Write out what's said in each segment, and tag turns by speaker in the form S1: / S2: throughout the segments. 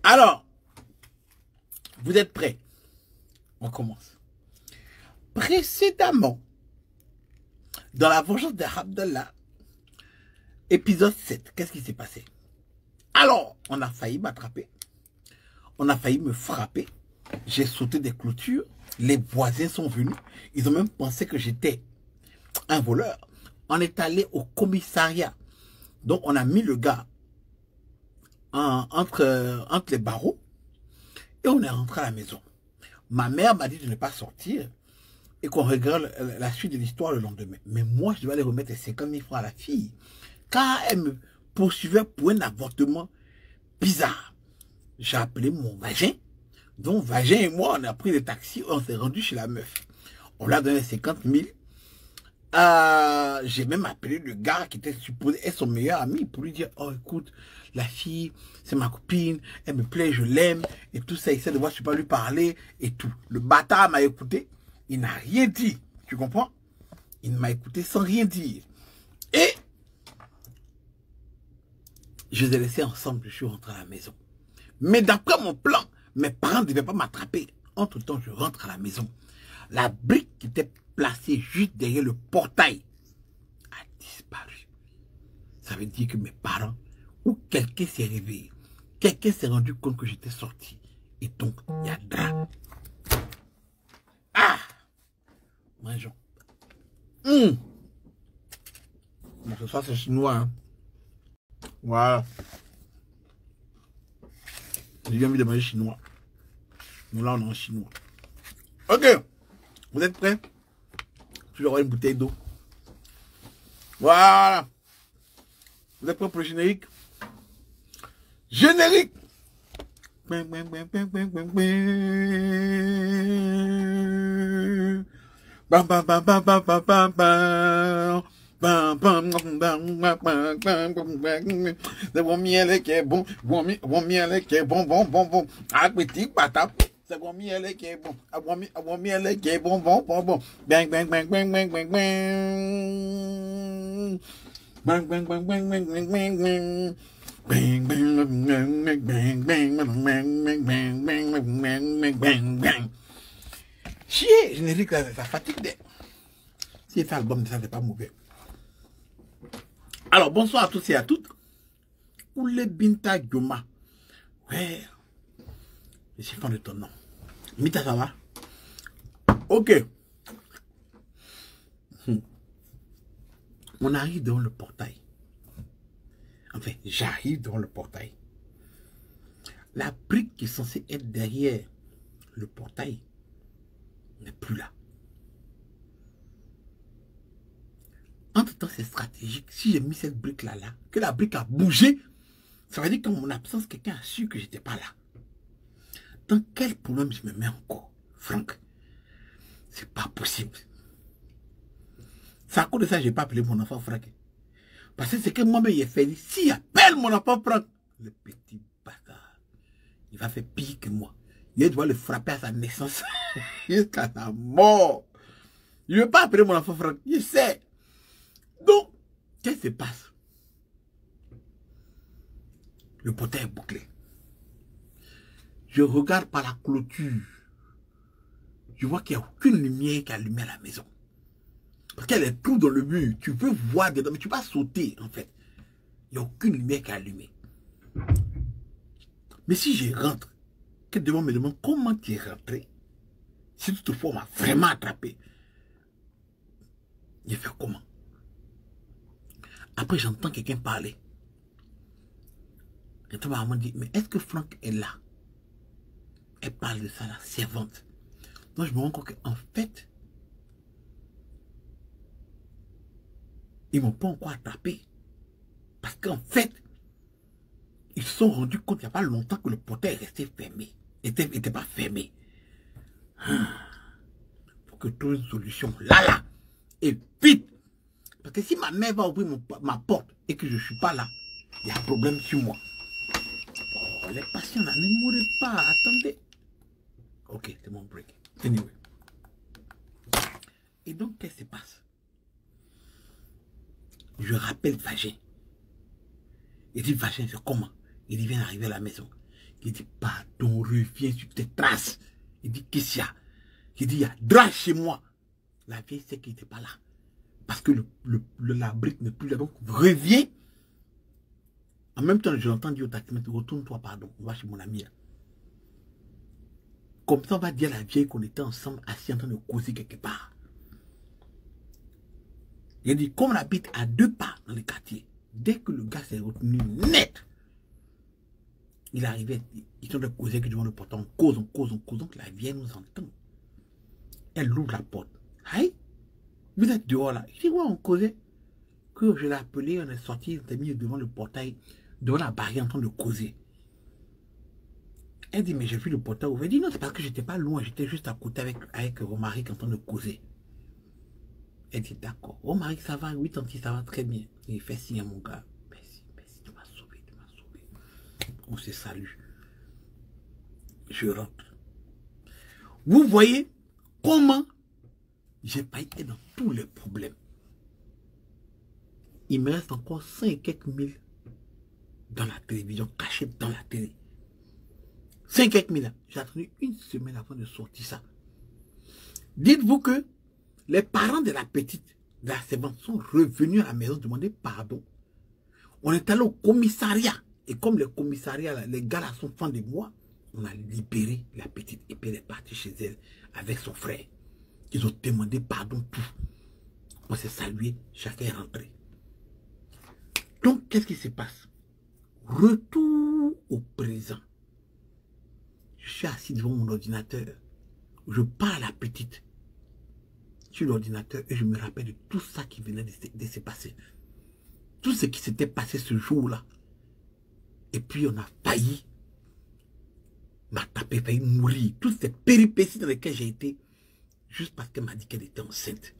S1: Alors, vous êtes prêts? On commence. Précédemment, dans la vengeance de Abdallah, épisode 7, qu'est-ce qui s'est passé? Alors, on a failli m'attraper. On a failli me frapper. J'ai sauté des clôtures. Les voisins sont venus. Ils ont même pensé que j'étais un voleur. On est allé au commissariat. Donc, on a mis le gars entre les barreaux. Et on est rentré à la maison. Ma mère m'a dit de ne pas sortir. Et qu'on regarde la suite de l'histoire le lendemain. Mais moi, je dois aller remettre les 50 000 francs à la fille. Car elle me poursuivait pour un avortement bizarre. J'ai appelé mon vagin. Donc, vagin et moi, on a pris le taxi. On s'est rendu chez la meuf. On lui a donné 50 000. J'ai même appelé le gars qui était supposé être son meilleur ami pour lui dire, oh écoute, la fille, c'est ma copine, elle me plaît, je l'aime, et tout ça, il essaie de voir si je peux lui parler, et tout. Le bâtard m'a écouté, il n'a rien dit, tu comprends? Il m'a écouté sans rien dire. Et je les ai laissés ensemble, je suis rentré à la maison. Mais d'après mon plan, mes parents ne devaient pas m'attraper. Entre-temps, je rentre à la maison. La brique qui était placée juste derrière le portail a disparu. Ça veut dire que mes parents, ou quelqu'un s'est réveillé, quelqu'un s'est rendu compte que j'étais sorti. Et donc, il y a drap. Ah! Mangeons. Bon, ce soir, c'est chinois. Hein. Voilà. J'ai bien envie de manger chinois. Nous, là, on est en chinois. Ok. Vous êtes prêts? Je vais avoir une bouteille d'eau. Voilà. Vous êtes prêts pour le générique? Générique! Bam, bam, bam, bam, bam, bam, bam, bam, bam, bam, bam, bam, bam, bam. Bam, bam, bam, bam, bam, bam, bam. C'est bon miel qui est bon, bon miel qui est bon, bon, bon, bon. Ah, petit patate. C'est bon miel qui est bon, bon miel qui est bon, bon, bon, bon. Bang, bang, bang, bang, bang, bang, bang. Bang, bang, bang, bang, bang, bang, bang, bang. Bang, bang, bang, bang, bang, bang, bang, bang, bang, bang, bang, bang. Chier, générique, ça fatigue des. Si cet album, ça, c'est pas mauvais. Alors, bonsoir à tous et à toutes. Oule Binta Dioma. Ouais. Je suis fan de ton nom. Mita, ça va? Ok. On arrive devant le portail. Enfin, j'arrive devant le portail. La brique qui est censée être derrière le portail n'est plus là. Entre-temps, c'est stratégique. Si j'ai mis cette brique-là, que la brique a bougé, ça veut dire qu'en mon absence, quelqu'un a su que je n'étais pas là. Dans quel problème je me mets encore, Franck? C'est pas possible. C'est à cause de ça que je n'ai pas appelé mon enfant Franck. Parce que c'est que moi-même, il a fait, s'il appelle mon enfant Franck, le petit bâtard, il va faire pire que moi. Il doit le frapper à sa naissance jusqu'à sa mort. Je ne veux pas appeler mon enfant Franck, je sais. Donc, qu'est-ce qui se passe? Le portail est bouclé. Je regarde par la clôture. Je vois qu'il n'y a aucune lumière qui est allumée à la maison. Parce qu'elle est tout dans le mur. Tu peux voir dedans, mais tu peux pas sauter, en fait. Il n'y a aucune lumière qui est allumée. Mais si je rentre, quelqu'un me demande comment tu es rentré. Si toutefois on m'a vraiment attrapé. Je fais comment? Après, j'entends quelqu'un parler. Et tout le monde dit, mais est-ce que Franck est là? Elle parle de ça, la servante. Donc, je me rends compte qu'en fait, ils ne m'ont pas encore attrapé. Parce qu'en fait, ils se sont rendus compte il n'y a pas longtemps que le portail est resté fermé. Était pas fermé. Faut que je trouve une solution. Là. Et vite. Parce que si ma mère va ouvrir ma porte et que je ne suis pas là, il y a un problème sur moi. Oh, les patients là, ne mourrez pas. Attendez. Ok, c'est mon break. Anyway. Et donc, qu'est-ce qui se passe? Je rappelle Vagin. Il dit, Vagin, c'est comment? Il vient d'arriver à la maison. Il dit, pardon, reviens sur tes traces. Il dit, qu'est-ce qu'il y a? Il dit, il y a drap chez moi. La vieille sait qu'il n'était pas là. Parce que la brique n'est plus là. Donc, reviens. En même temps, je l'entends dire au taximètre, retourne-toi, pardon, on va chez mon ami. Là. Comme ça, on va dire à la vieille qu'on était ensemble, assis en train de causer quelque part. Il dit, comme on habite à 2 pas dans le quartier, dès que le gars s'est retenu net, il arrivait, ils sont de causer que devant le portail, on cause, donc la vieille nous entend. Elle ouvre la porte. Aïe, vous êtes dehors là. Je dis, ouais, on causait. Que je l'ai appelé, on est sorti, on s'est mis devant le portail, devant la barrière en train de causer. Elle dit, mais j'ai vu le portail ouvert. Elle dit, non, c'est parce que j'étais pas loin, j'étais juste à côté avec Romaric en train de causer. Elle dit, d'accord. Romaric, ça va, oui, tanti, ça va très bien. Il fait signe à mon gars. Merci, tu m'as sauvé, On se salue. Je rentre. Vous voyez comment j'ai pas été dans tous les problèmes. Il me reste encore 5 et quelques mille dans la télévision, cachés dans la télé. 5 et quelques mille. J'ai attendu 1 semaine avant de sortir ça. Dites-vous que les parents de la petite, de la servante, sont revenus à la maison demander pardon. On est allé au commissariat. Et comme le commissariat, les gars là sont fans de moi, on a libéré la petite. Et puis elle est partie chez elle avec son frère. Ils ont demandé pardon tout. On s'est salué, chacun est rentré. Donc, qu'est-ce qui se passe? Retour au présent. Je suis assis devant mon ordinateur. Je parle à la petite sur l'ordinateur et je me rappelle de tout ça qui venait de se passer. Tout ce qui s'était passé ce jour-là. Et puis, on a failli m'attraper, failli mourir. Toutes ces péripéties dans lesquelles j'ai été, juste parce qu'elle m'a dit qu'elle était enceinte.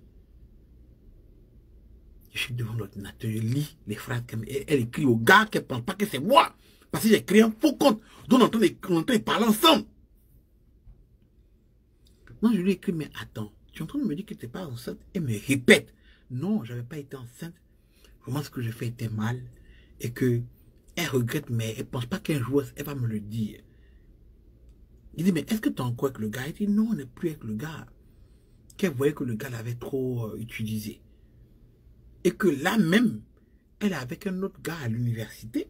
S1: Je suis devant l'ordinateur, je lis les phrases elle écrit au gars qu'elle ne pense pas que c'est moi. Parce que j'ai créé un faux compte dont on entend parler ensemble. Moi, je lui ai écrit, mais attends, tu es en train de me dire que tu n'es pas enceinte? Elle me répète, non, je n'avais pas été enceinte. Vraiment, ce que je fais était mal. Et que elle regrette, mais elle ne pense pas qu'un jour, elle va me le dire. Il dit, mais est-ce que tu es encore avec le gars? Il dit, non, on n'est plus avec le gars. Qu'elle voyait que le gars l'avait trop utilisé. Et que là même, elle est avec un autre gars à l'université.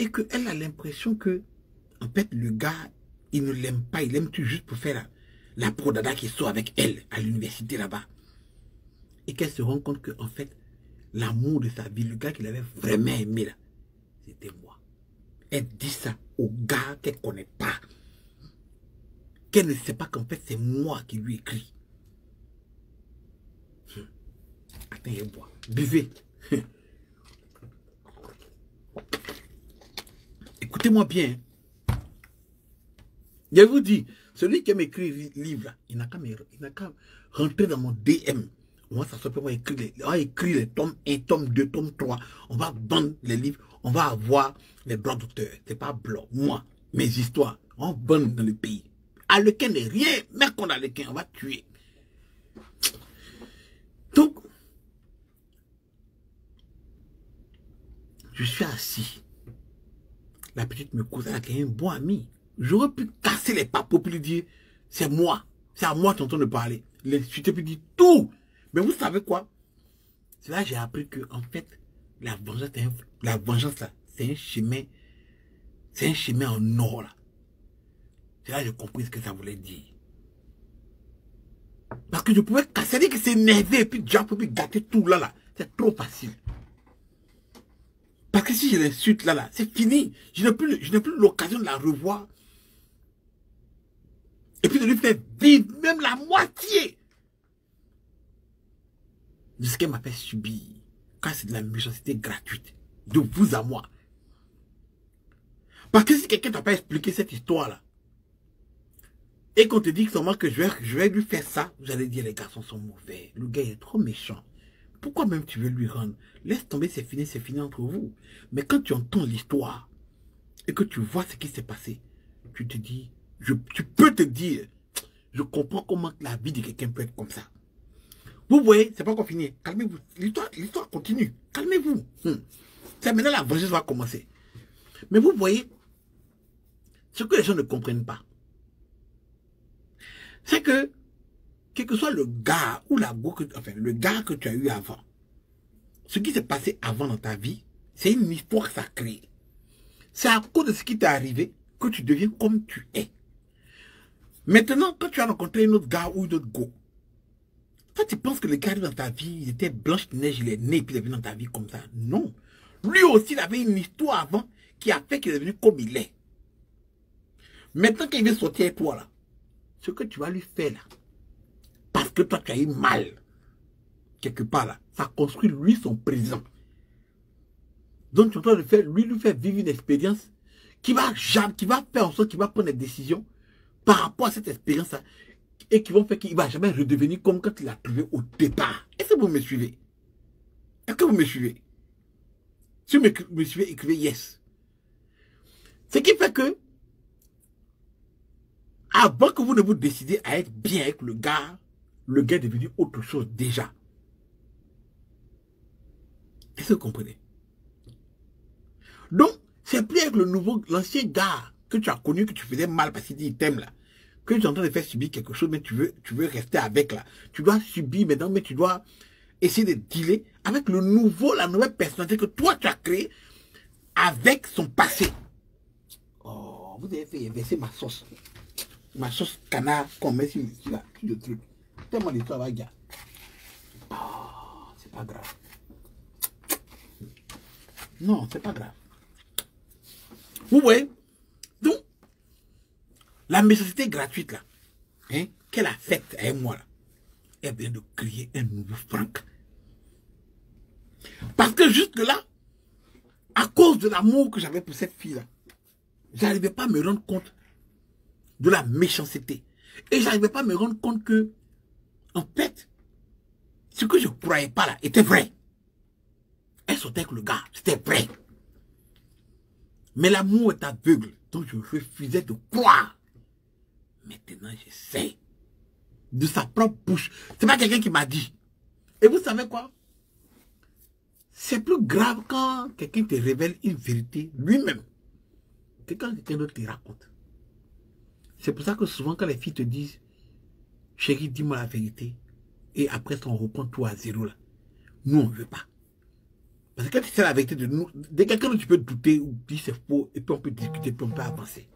S1: Et qu'elle a l'impression que, en fait, le gars, il ne l'aime pas. Il l'aime tout juste pour faire la prodada qui sort avec elle à l'université là-bas. Et qu'elle se rend compte que, en fait, l'amour de sa vie, le gars qu'il avait vraiment aimé là, c'était moi. Elle dit ça au gars qu'elle ne connaît pas. Qu'elle ne sait pas qu'en fait, c'est moi qui lui écris. Attendez, bois. Buvez. Écoutez-moi bien. Je vous dis, celui qui m'écrit livre, là, il n'a qu'à rentrer dans mon DM. Moi, ça s'appelle, on va écrire les tomes 1, tome 2, tome 3. On va vendre les livres. On va avoir les droits d'auteur. C'est pas blanc. Moi, mes histoires, on vend dans le pays. Alequin n'est rien. Même qu'on a Alequin, on va tuer. Donc, je suis assis. La petite me cause, elle a un bon ami. J'aurais pu casser les papos pour lui dire, c'est moi. C'est à moi que tu es en train de parler. L'insulter puis dire tout. Mais vous savez quoi? C'est là que j'ai appris que, en fait, la vengeance, là, c'est un chemin. C'est un chemin en or, là. C'est là que j'ai compris ce que ça voulait dire. Parce que je pouvais casser, dire que c'est énervé, et puis déjà, puis gâter tout là, là. C'est trop facile. Parce que si je l'insulte là, c'est fini. Je n'ai plus l'occasion de la revoir. Et puis de lui faire vivre même la moitié de ce qu'elle m'a fait subir. Quand c'est de la méchanceté gratuite. De vous à moi. Parce que si quelqu'un t'a pas expliqué cette histoire-là, et qu'on te dit seulement que je vais lui faire ça, vous allez dire les garçons sont mauvais. Le gars est trop méchant. Pourquoi même tu veux lui rendre? Laisse tomber, c'est fini entre vous. Mais quand tu entends l'histoire et que tu vois ce qui s'est passé, tu te dis, tu peux te dire, je comprends comment la vie de quelqu'un peut être comme ça. Vous voyez, c'est pas encore fini. Calmez-vous. L'histoire continue. Calmez-vous. C'est maintenant la vengeance va commencer. Mais vous voyez, Ce que les gens ne comprennent pas, c'est que, quel que soit le gars ou la go, enfin, le gars que tu as eu avant, ce qui s'est passé avant dans ta vie, c'est une histoire sacrée. C'est à cause de ce qui t'est arrivé que tu deviens comme tu es. Maintenant, quand tu as rencontré un autre gars ou une autre go, toi, tu penses que le gars dans ta vie, il était Blanche-Neige, il est né et puis il est venu dans ta vie comme ça. Non. Lui aussi, il avait une histoire avant qui a fait qu'il est devenu comme il est. Maintenant qu'il vient sortir avec toi, là, ce que tu vas lui faire, là, parce que toi, tu as eu mal, quelque part, là, ça construit, lui, son présent. Donc, tu es en train de faire, lui faire vivre une expérience qui va faire en sorte qu'il va prendre des décisions par rapport à cette expérience-là et qui vont faire qu'il ne va jamais redevenir comme quand il l'a trouvé au départ. Est-ce que vous me suivez? Est-ce que vous me suivez? Si vous me suivez, écrivez yes. Ce qui fait que, avant que vous ne vous décidez à être bien avec le gars est devenu autre chose déjà. Est-ce que vous comprenez? Donc, c'est plus avec l'ancien gars que tu as connu, que tu faisais mal parce qu'il t'aime là, que tu es en train de faire subir quelque chose, mais tu veux rester avec là. Tu dois subir maintenant, mais tu dois essayer de dealer avec la nouvelle personnalité que toi tu as créée avec son passé. Oh, vous avez fait verser ma sauce. Ma sauce canard qu'on met sur le truc. Tellement d'histoire va gars. Oh, c'est pas grave. Non, c'est pas grave. Vous voyez? Donc, la méchanceté gratuite là, hein, qu'elle a faite avec moi là, elle vient de créer un nouveau Franck. Parce que jusque là, à cause de l'amour que j'avais pour cette fille là, j'arrivais pas à me rendre compte de la méchanceté. Et j'arrivais pas à me rendre compte que, en fait, ce que je ne croyais pas là était vrai. Elle sortait avec le gars, c'était vrai. Mais l'amour est aveugle, donc je refusais de croire. Maintenant, j'essaie. De sa propre bouche. C'est pas quelqu'un qui m'a dit. Et vous savez quoi? C'est plus grave quand quelqu'un te révèle une vérité lui-même que quand quelqu'un d'autre te raconte. C'est pour ça que souvent quand les filles te disent « Chérie, dis-moi la vérité » et après on reprend tout à zéro là. Nous, on ne veut pas. Parce que quand tu sais la vérité de quelqu'un dont tu peux douter ou dire c'est faux et puis on peut discuter, puis on peut avancer.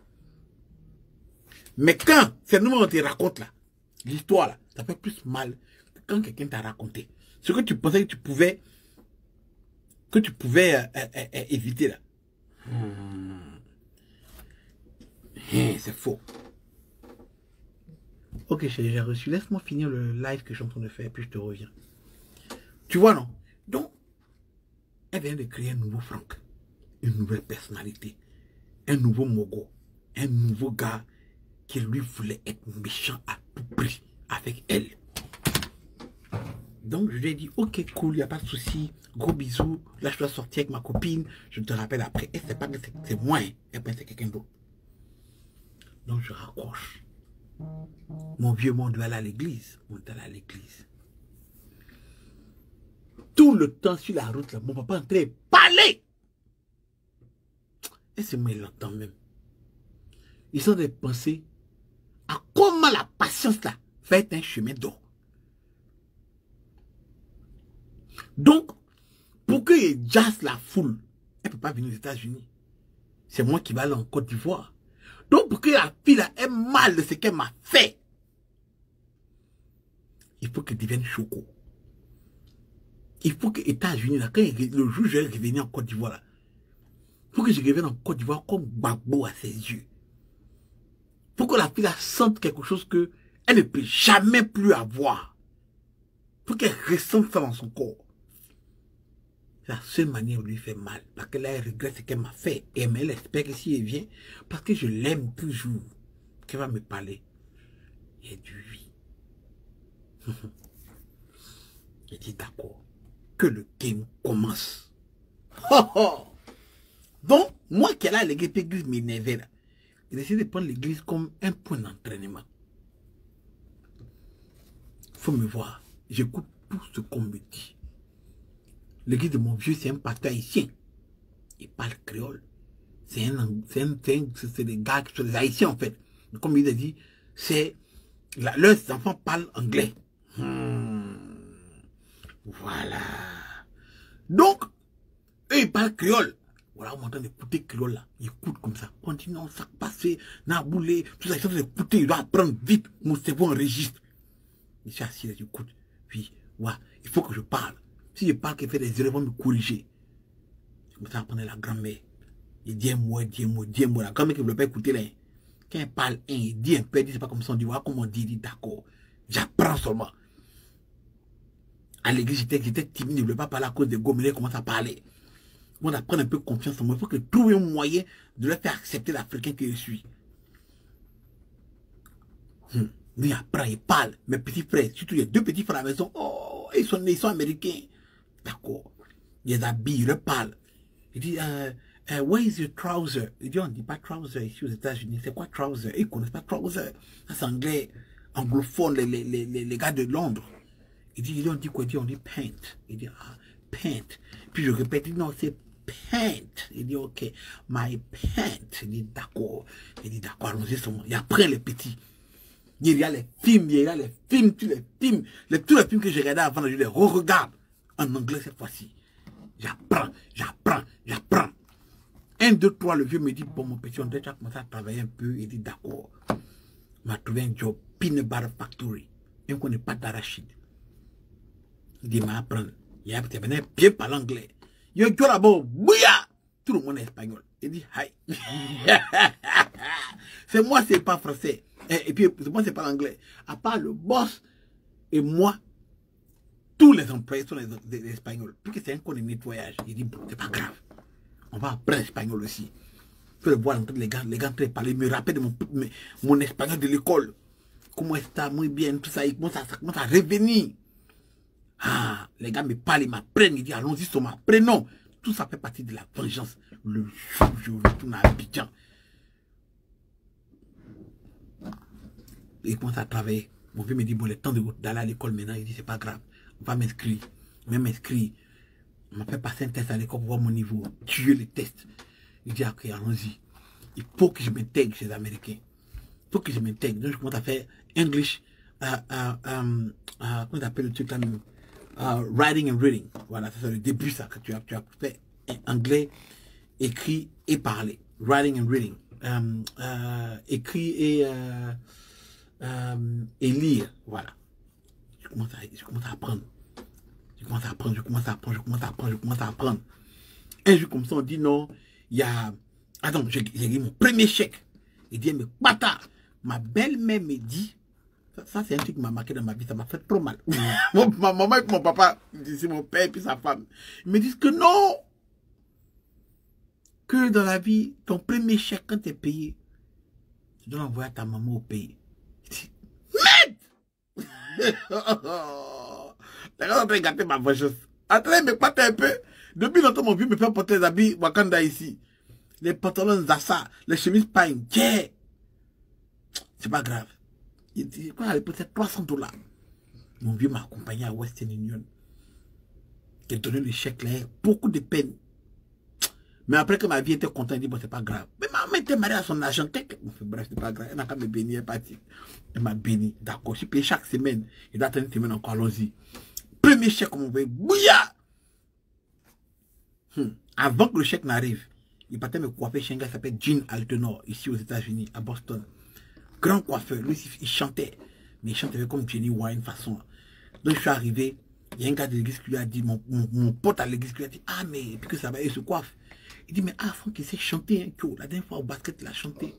S1: Mais quand c'est nous on te raconte là, l'histoire là, ça fait plus mal que quand quelqu'un t'a raconté. Ce que tu pensais que tu pouvais éviter là. C'est faux. Ok chérie, j'ai reçu. Laisse-moi finir le live que je suis en train de faire, puis je te reviens. Tu vois non? Donc, elle vient de créer un nouveau Franck, une nouvelle personnalité, un nouveau Mogo, un nouveau gars qui lui voulait être méchant à tout prix avec elle. Donc je lui ai dit, ok cool, il n'y a pas de souci, gros bisous, là je dois sortir avec ma copine, je te rappelle après. Et c'est pas que c'est moi, hein. Et après c'est quelqu'un d'autre. Donc je raccroche. Mon vieux monde va aller à l'église. On est allé à l'église. Tout le temps sur la route, là, mon papa entrait parler. Et c'est moi, il l'entend même. Ils sont de penser à comment la patience là fait un chemin d'or. Donc, pour qu'il jasse la foule, elle ne peut pas venir aux États-Unis. C'est moi qui vais aller en Côte d'Ivoire. Donc, pour que la fille là ait mal de ce qu'elle m'a fait, il faut qu'elle devienne choco. Il faut que les États-Unis, là, quand le jour où je vais revenir en Côte d'Ivoire, là, il faut que je revienne en Côte d'Ivoire comme Gbagbo à ses yeux. Il faut que la fille là sente quelque chose qu'elle ne peut jamais plus avoir. Il faut qu'elle ressente ça dans son corps. C'est la seule manière où lui fait mal. Parce que là, elle regrette ce qu'elle m'a fait. Et elle espère que si elle vient, parce que je l'aime toujours, qu'elle va me parler. Il y a du oui. Je dis d'accord. Que le game commence. Oh, oh. Donc, moi qui est là à l'église m'énervait là. J'ai décidé de prendre l'église comme un point d'entraînement. Il faut me voir. J'écoute tout ce qu'on me dit. L'église de mon vieux, c'est un pasteur haïtien. Il parle créole. c'est des gars qui sont des Haïtiens en fait. Donc, comme il a dit, c'est leurs enfants parlent anglais. Voilà. Donc, eux, ils parlent créole. Voilà, on m'entend écouter créole là. Ils écoutent comme ça. Continue, ça passe, n'a boulé, tout ça, ils sont écouter, ils doivent apprendre vite. Mon cerveau enregistre. Je suis assis, j'écoute. Puis, ouais, il faut que je parle. Si je parle, qu'il fait des erreurs, ils vont me corriger. Je commence à apprendre la grammaire. Il dit un mot. La grand-mère qui ne veut pas écouter là. Quand elle parle un, il dit un peu, il dit c'est pas comme ça, on dit, voilà comment on dit d'accord. J'apprends seulement. À l'église, j'étais timide, je ne voulais pas parler à cause des gommes, mais là, commence à parler. On va prendre un peu confiance en moi. Il faut que je trouve un moyen de leur faire accepter l'Africain que je suis. Lui, il apprend, il parle. Mes petits frères, surtout il y a 2 petits frères à la maison, oh, ils sont américains. D'accord. Ils les habillent, ils leur parlent. Il dit, where is your trouser? Il dit, on ne dit pas trouser ici aux États-Unis. C'est quoi trouser? Ils ne connaissent pas trouser. Ça, c'est anglais, anglophone, les gars de Londres. Il dit, on dit quoi? Il dit, on dit paint. Il dit, ah, paint. Puis je répète, il dit, non, c'est paint. Il dit, ok, my paint. Il dit, d'accord. Il dit, d'accord, allons-y seulement. Il apprend les petits. Il y a les films, tous les films que j'ai regardés avant, je les re-regarde. En anglais cette fois-ci. J'apprends. 1, 2, 3, le vieux me dit, bon mon petit, on doit déjà commencer à travailler un peu. Il dit, d'accord. Il m'a trouvé un job, Peanut Butter Factory. Il ne connaît pas d'arachide. Il dit, il m'a appris. Il a bien parlé anglais. Il dit, là-bas, bouya! Tout le monde est espagnol. Il dit, hi. C'est moi, c'est pas français. Et puis, moi, c'est pas l'anglais. À part le boss et moi, tous les employés sont des Espagnols. Puis que c'est un cours de nettoyage. Il dit, bon, c'est pas grave. On va apprendre l'espagnol aussi. Je le vois les gars parler, me rappeler de mon espagnol de l'école. Comment est-ce muy bien, tout ça. Il commence à revenir. Ah, les gars me parlent, ils m'apprennent. Ils disent, allons-y sur ma prénom. Tout ça fait partie de la vengeance. Le jour où je retourne à Abidjan. Il commence à travailler. Mon vieux me dit, bon, le temps d'aller à l'école maintenant, il dit, c'est pas grave. On va m'inscrire. Même m'inscrire. On m'a fait passer un test à l'école pour voir mon niveau. Tuer les tests. Il dit, ok, allons-y. Il faut que je m'intègre chez les Américains. Il faut que je m'intègre. Donc, je commence à faire English. Comment on appelle le truc là même? Writing and reading. Voilà, c'est le début, ça, que tu as fait anglais, écrit et parler. Writing and reading. Écrit et lire. Voilà. Je commence à apprendre. Je commence à apprendre. Un jour comme ça, on dit non, il y a... Attends, j'ai eu mon premier chèque. Il dit, mais bâtard, ma belle-mère me dit, ça c'est un truc qui m'a marqué dans ma vie, ça m'a fait trop mal. Ma maman et mon papa, c'est mon père et puis sa femme, ils me disent que non, que dans la vie, ton premier chèque, quand tu es payé, tu dois l'envoyer à ta maman au pays. Je dis, merde. Les gars sont en train de gâter ma vengeance. Attendez, me battre un peu. Depuis longtemps, mon vieux me fait porter les habits Wakanda ici. Les pantalons Zassa, les chemises Pine. Yeah. C'est pas grave. Il dit, quoi, peut-être $300. Mon vieux m'a accompagné à Western Union. Il a donné le chèque là, beaucoup de peine. Mais après que ma vie était contente, il dit, bon, c'est pas grave. Mais maman était mariée à son agent. Bref, c'est pas grave. Elle n'a qu'à me bénir, elle est partie. Elle m'a béni. D'accord, je suis payé chaque semaine. Il doit attendre une semaine encore, allons-y. Premier chèque, comme on veut, bouilla! Avant que le chèque n'arrive, il partait me coiffer chez un gars qui s'appelle Gene Altenor, ici aux États-Unis, à Boston. Grand coiffeur, lui, il chantait. Mais il chantait comme Jenny Wine façon. Donc je suis arrivé, il y a un gars de l'église qui lui a dit, mon pote à l'église qui lui a dit, ah mais, puis que ça va, il se coiffe. Il dit, mais Franck, il sait chanter, hein, la dernière fois au basket, il a chanté.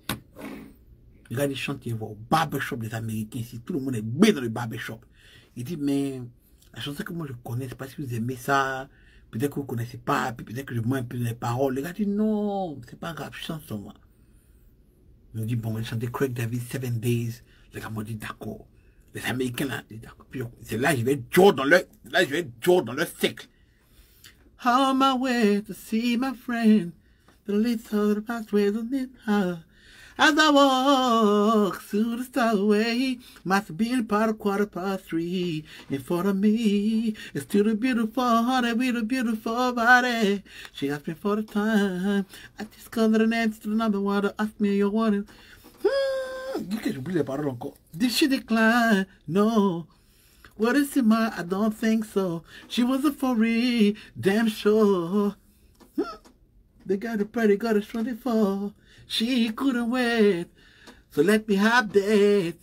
S1: Le gars, il chante, il va au barbershop des Américains ici, tout le monde est bé dans le barbershop. Il dit, mais la chanson que moi je connais, c'est pas si vous aimez ça, peut-être que vous ne connaissez pas, puis peut-être que je vois un peu les paroles. Le gars dit, non, c'est pas grave, je chante sur moi. Il me dit, bon, il chantait Craig David, 7 Days. Le gars m'a dit, d'accord. Les Américains, là, d'accord. C'est là, je vais être Joe dans leur siècle. On my way to see my friend, the little pathway to meet her. As I walk through the stairway, must be about 3:15. In front of me is still a beautiful honey with a beautiful body. She asked me for the time. I discovered an answer to the number one to ask me your warning. J'oublie les paroles encore. Did she decline? No. What is it, ma? I don't think so. She wasn't for real, damn sure. They got a pretty, got a 24. She couldn't wait, so let me have that.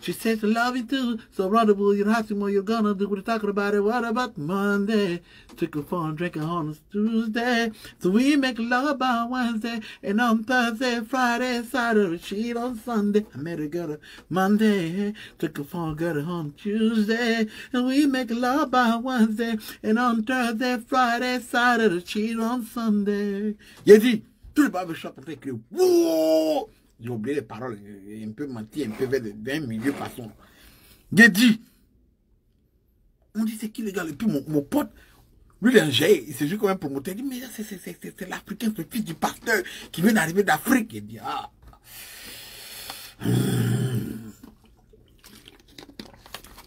S1: She said to love you too, so rendezvous, you have to what you're gonna do. We're talking about it. What about Monday? Took a phone, drinking on Tuesday. So we make love on Wednesday, and on Thursday, Friday, Saturday, cheat on Sunday. I met a girl on Monday, took a phone, got her on Tuesday, and we make love on Wednesday, and on Thursday, Friday, Saturday, cheat on Sunday. J'ai dit, tout le barbershop a fait que wouh! J'ai oublié les paroles, un peu menti, un peu d'un milieu façon. J'ai dit, on dit c'est qui les gars? Et puis mon pote, lui il est un géant, il s'est juste comme un promoteur. Il dit, mais c'est l'Africain, c'est le fils du pasteur qui vient d'arriver d'Afrique. Il dit, ah.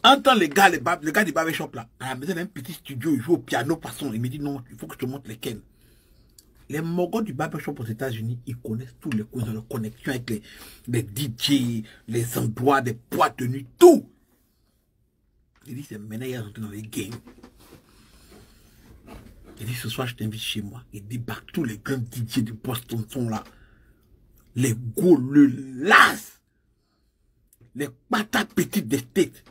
S1: Entends les gars du barbershop là, à la maison d'un petit studio, il joue au piano façon. Il me dit, non, il faut que je te montre lesquels. Les mogols du barbershop aux États-Unis, ils connaissent tous les coups, ils ont la connexion avec les DJ, les endroits, des poids tenus, tout. Il dit, c'est maintenant il est rentré dans les games. Il dit, ce soir, je t'invite chez moi. Il débarque tous les grands DJ de Boston sont là. Les gros, le las. Les patates petites des States.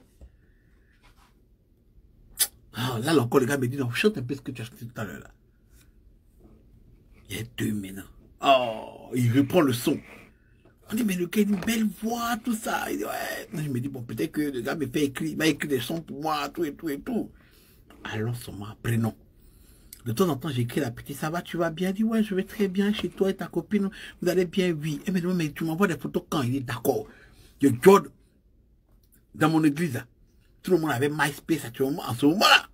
S1: Ah, là encore, les gars me disent, non, chante un peu ce que tu as chanté tout à l'heure là. Il y a deux maintenant. Oh, il reprend le son. On dit, mais le gars a une belle voix, tout ça. Il dit, ouais. Je me dis, bon, peut-être que le gars me fait écrire, il va écrire des sons pour moi, tout et tout et tout. Allons seulement après, non. De temps en temps, j'écris la petite, ça va, tu vas bien? Il dit, ouais, je vais très bien chez toi et ta copine, vous allez bien, oui. Et mais tu m'envoies des photos quand? Il dit, d'accord. Je George, dans mon église, là, tout le monde avait MySpace en ce moment-là.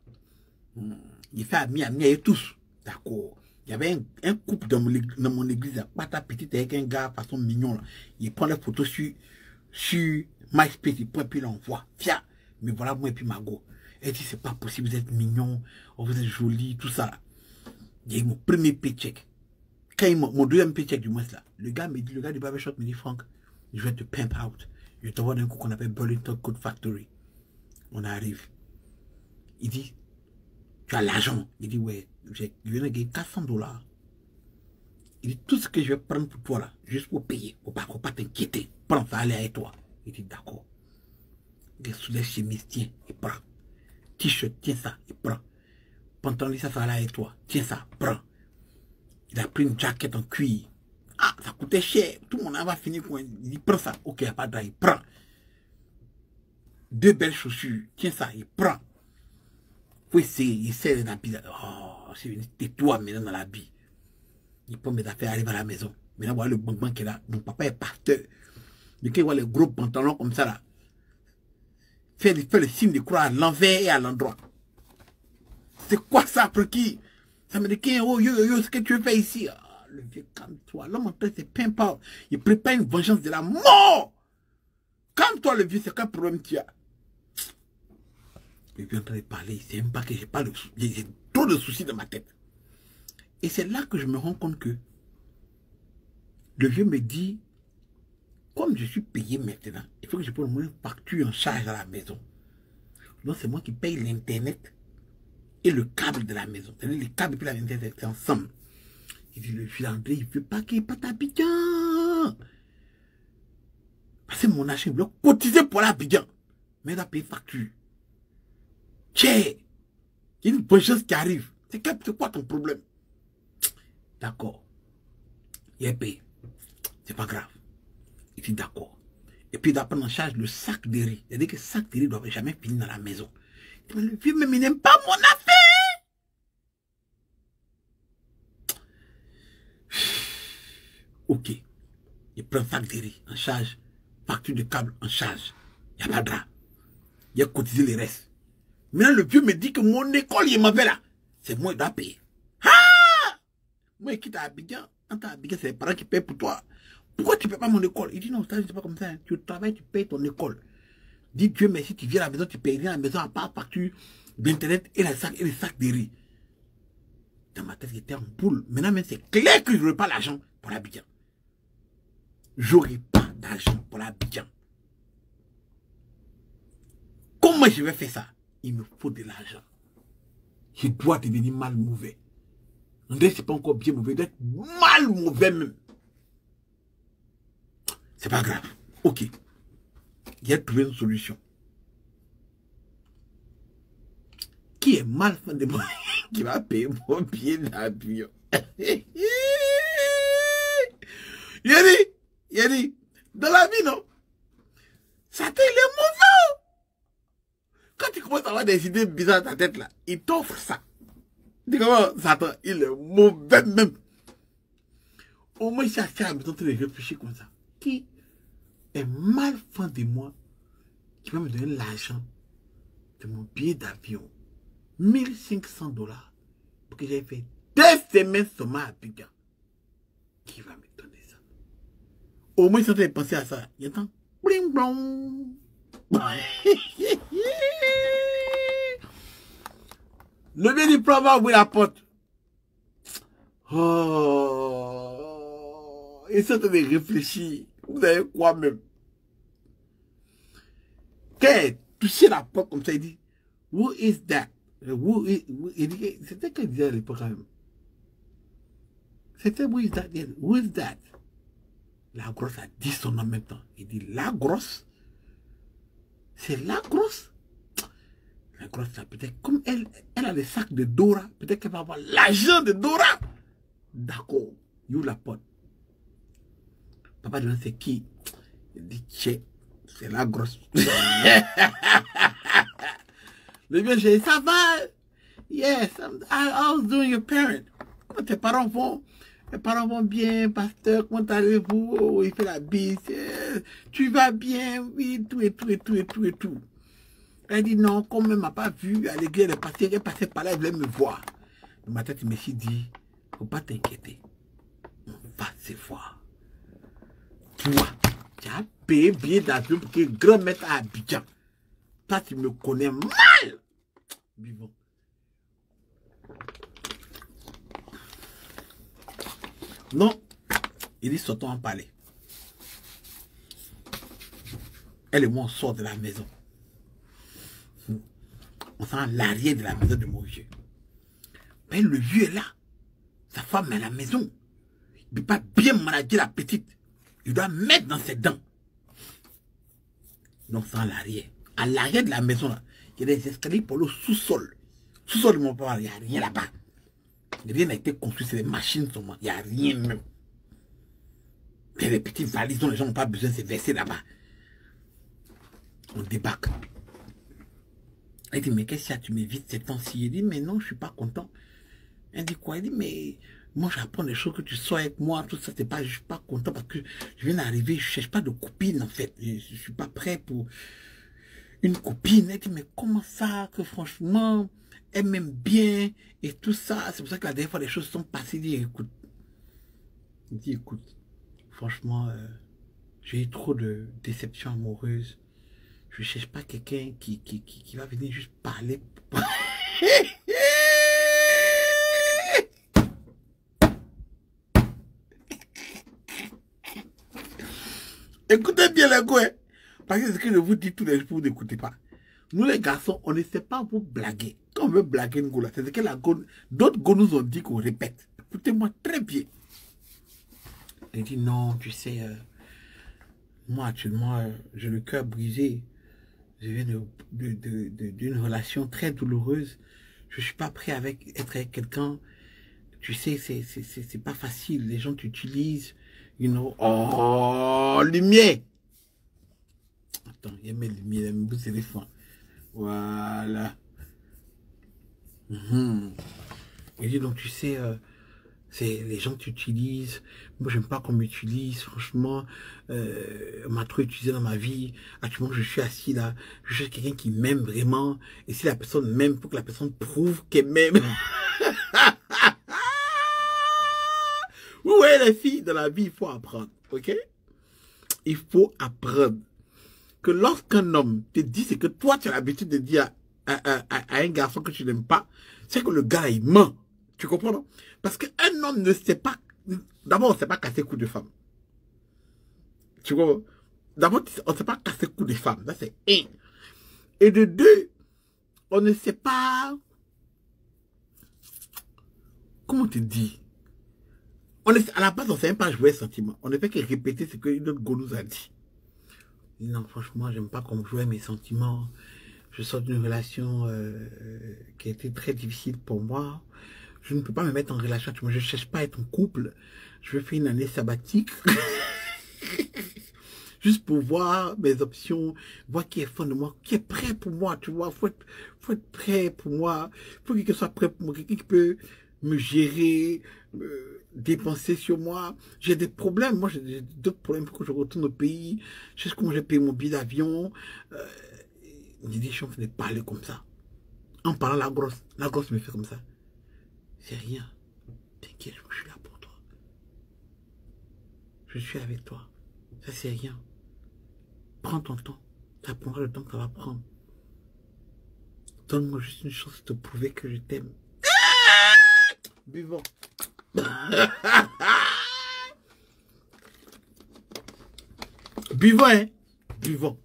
S1: Il fait ami et tous. D'accord. Il y avait un couple dans mon église, pas ta petite avec un gars façon mignon là. Il prend les photos sur MySpace, il prend et puis il envoie. Tiens, mais voilà moi et puis Margot. Elle dit c'est pas possible, vous êtes mignon, vous êtes joli, tout ça là. Il y a eu mon premier paycheck. Quand mon deuxième paycheck du mois là, le gars du barbershop me dit Franck, je vais te pimp out. Je t'envoie d'un coup qu'on appelle Burlington Code Factory. On arrive. Il dit, tu as l'argent. Il dit ouais. Je viens de gagner $400. Il dit, tout ce que je vais prendre pour toi là, juste pour payer, faut pas t'inquiéter. Prends ça, aller avec toi. Il dit, d'accord. Des soulets chemises, tiens, il prend. T-shirt, tiens ça, il prend. Pantalon, ça aller avec toi, tiens ça, prends. Il a pris une jaquette en cuir. Ah, ça coûtait cher. Tout le monde va finir pour il dit, prends ça. Ok, il n'y a pas de il prend. Deux belles chaussures, tiens ça, il prend. Faut essayer, il essaie d'habiller. Oh. C'est toi maintenant dans la vie. Il prend mes affaires, arrive à la maison. Maintenant, voilà le banc qui est là. Mon papa est pasteur. Mais quand il voit les gros pantalons comme ça là, fait le signe de croix à l'envers et à l'endroit. C'est quoi ça, après qui? Ça me dit, oh, yo, ce que tu veux faire ici? Ah, le vieux, calme-toi. L'homme en train de se pimper. Il prépare une vengeance de la mort. Calme-toi, le vieux, c'est quel problème tu as? Il vient en train de parler. C'est même pas que j'ai pas le souci. J'ai trop de soucis dans ma tête. Et c'est là que je me rends compte que le vieux me dit, comme je suis payé maintenant, il faut que je prenne une facture en charge à la maison. Donc c'est moi qui paye l'internet et le câble de la maison. C'est-à-dire les câbles et l'internet, c'est ensemble. Il dit, le vieux André, il ne veut pas qu'il n'y ait pas d'Abidjan. Parce que mon achat, il veut cotiser pour l'Abidjan. Mais il a payé facture. Tiens, il y a une bonne chose qui arrive. C'est quoi ton problème? D'accord. Il est payé. C'est pas grave. Il dit d'accord. Et puis il doit prendre en charge le sac de riz. C'est-à-dire que le sac de riz ne doit jamais finir dans la maison. Il dit, mais le vieux, même il n'aime pas mon affaire. Ok. Il prend le sac de riz en charge. Facture de câble en charge. Il n'y a pas de drap. Il a cotisé les restes. Maintenant, le vieux me dit que mon école, il m'avait là. C'est moi qui dois payer. Ah! Moi, qui quitte à Abidjan. Quand tu es à Abidjan, c'est les parents qui payent pour toi. Pourquoi tu ne payes pas mon école? Il dit non, ça, c'est pas comme ça. Hein. Tu travailles, tu payes ton école. Dis Dieu merci, tu viens à la maison, tu payes rien à la maison à part facture d'internet et les sacs de riz. Dans ma tête, j'étais en boule. Maintenant, même c'est clair que je n'aurai pas l'argent pour l'Abidjan. J'aurai pas d'argent pour l'Abidjan. Comment je vais faire ça? Il me faut de l'argent. Je dois devenir mal mauvais. André, c'est pas encore bien mauvais, d'être mal mauvais même. C'est pas grave. Ok. J'ai trouvé une solution. Qui est mal fin de moi qui va payer mon billet d'avion? Il dit, dans la vie, non? Satan, il est mauvais. Quand tu commences à avoir des idées bizarres dans ta tête, là, il t'offre ça. Dis comment Satan, il est mauvais même. Au moins, si à la maison, tu réfléchis comme ça. Qui est mal fin de moi qui va me donner l'argent de mon billet d'avion? 1500 $. Pour que j'aille faire 2 semaines seulement à Abidjan. Qui va me donner ça? Au moins, ils sont en train de penser à ça. Il entend bling blong. Le bien du plan va ouvrir la porte. Oh, ils sont en train de réfléchir. Vous savez quoi même? Quand il touché la porte comme ça, il dit, who is that? C'était qu'il disait à l'époque quand même. C'était who is that? Who is that? La grosse a dit son nom en même temps. Il dit, la grosse? C'est la grosse? La grosse, peut-être, comme elle a les sacs de Dora, peut-être qu'elle va avoir l'argent de Dora. D'accord. Il ouvre la porte. Papa demande c'est qui? Il dit, c'est la grosse. Le bien, j'ai dit, ça va? Yes, I was doing your parent. Tes parents vont bien, pasteur, comment allez-vous? Oh, il fait la bise. Tu vas bien? Oui, tout et tout et tout et tout et tout. Elle dit non, comme elle ne m'a pas vu à l'église, elle est passée par là, elle voulait me voir. Dans ma tête, je me suis dit, faut pas t'inquiéter. On va se voir. Toi, tu as payé billet d'avion pour que grand maître à Abidjan. Toi, tu me connais mal. Vivons. Non, il dit sortons en parler. Elle et moi, on sort de la maison. On sent l'arrière de la maison de mon vieux. Mais le vieux est là. Sa femme est à la maison. Il ne peut pas bien manager la petite. Il doit mettre dans ses dents. Donc, c'est à l'arrière. À l'arrière de la maison, là, il y a des escaliers pour le sous-sol. Sous-sol de mon papa, il n'y a rien là-bas. Rien n'a été construit, c'est des machines seulement. Il n'y a rien même. Mais les petits valises dont les gens n'ont pas besoin, c'est versé là-bas. On débarque. Elle dit, mais qu'est-ce que tu m'évites ces temps-ci? Il dit, mais non, je ne suis pas content. Elle dit quoi? Elle dit, mais moi j'apprends des choses que tu sois avec moi, tout ça, c'est pas, je ne suis pas content parce que je viens d'arriver, je ne cherche pas de copine en fait. Je ne suis pas prêt pour une copine. Elle dit, mais comment ça, que franchement, elle m'aime bien et tout ça. C'est pour ça que la dernière fois les choses sont passées. Il dit, écoute, franchement, j'ai eu trop de déceptions amoureuses. Je ne cherche pas quelqu'un qui va venir juste parler. Écoutez bien les gars, parce que ce que je vous dis tous les jours, vous n'écoutez pas. Nous les garçons, on ne sait pas vous blaguer. Quand on veut blaguer une gola, c'est ce que d'autres gars nous ont dit qu'on répète. Écoutez-moi très bien. Il dit non, tu sais, moi actuellement, j'ai le cœur brisé. Je viens d'une relation très douloureuse. Je ne suis pas prêt à être avec quelqu'un. Tu sais, c'est pas facile. Les gens t'utilisent. You know. Oh, lumière. Attends, il y a mes lumières, mes bouts d'éléphant. Voilà. Il dit donc, tu sais, c'est les gens t'utilisent. Moi, j'aime pas qu'on m'utilise. Franchement, on m'a trop utilisé dans ma vie. Actuellement, je suis assis là. Je cherche quelqu'un qui m'aime vraiment. Et si la personne m'aime, il faut que la personne prouve qu'elle m'aime. Vous voyez les filles, dans la vie, il faut apprendre, ok? Il faut apprendre que lorsqu'un homme te dit ce que toi, tu as l'habitude de dire à un garçon que tu n'aimes pas, c'est que le gars, il ment. Tu comprends, non? Parce qu'un homme ne sait pas, d'abord, on ne sait pas casser coups de femme. Tu comprends? D'abord, on ne sait pas casser coups de femme. Ça, c'est un. Et de deux, on ne sait pas, comment te dire? À la base, on ne sait même pas jouer sentiments. On ne fait que répéter ce que notre go nous a dit. Non, franchement, j'aime pas qu'on joue mes sentiments. Je sors d'une relation qui a été très difficile pour moi. Je ne peux pas me mettre en relation. Je ne cherche pas à être en couple. Je vais faire une année sabbatique. Juste pour voir mes options, voir qui est fan de moi, qui est prêt pour moi, tu vois. Faut être prêt pour moi. Faut que quelqu'un soit prêt pour moi. Quelqu'un qui peut me gérer, dépenser sur moi. J'ai des problèmes. Moi, j'ai d'autres problèmes pour que je retourne au pays. Je sais comment j'ai payé mon billet d'avion. J'ai dit, je ne parler comme ça. En parlant la grosse me fait comme ça. C'est rien. T'inquiète, je suis là pour toi. Je suis avec toi. Ça, c'est rien. Prends ton temps. Ça prendra le temps que ça va prendre. Donne-moi juste une chance de te prouver que je t'aime. Buvons. Buvons, hein. Buvons.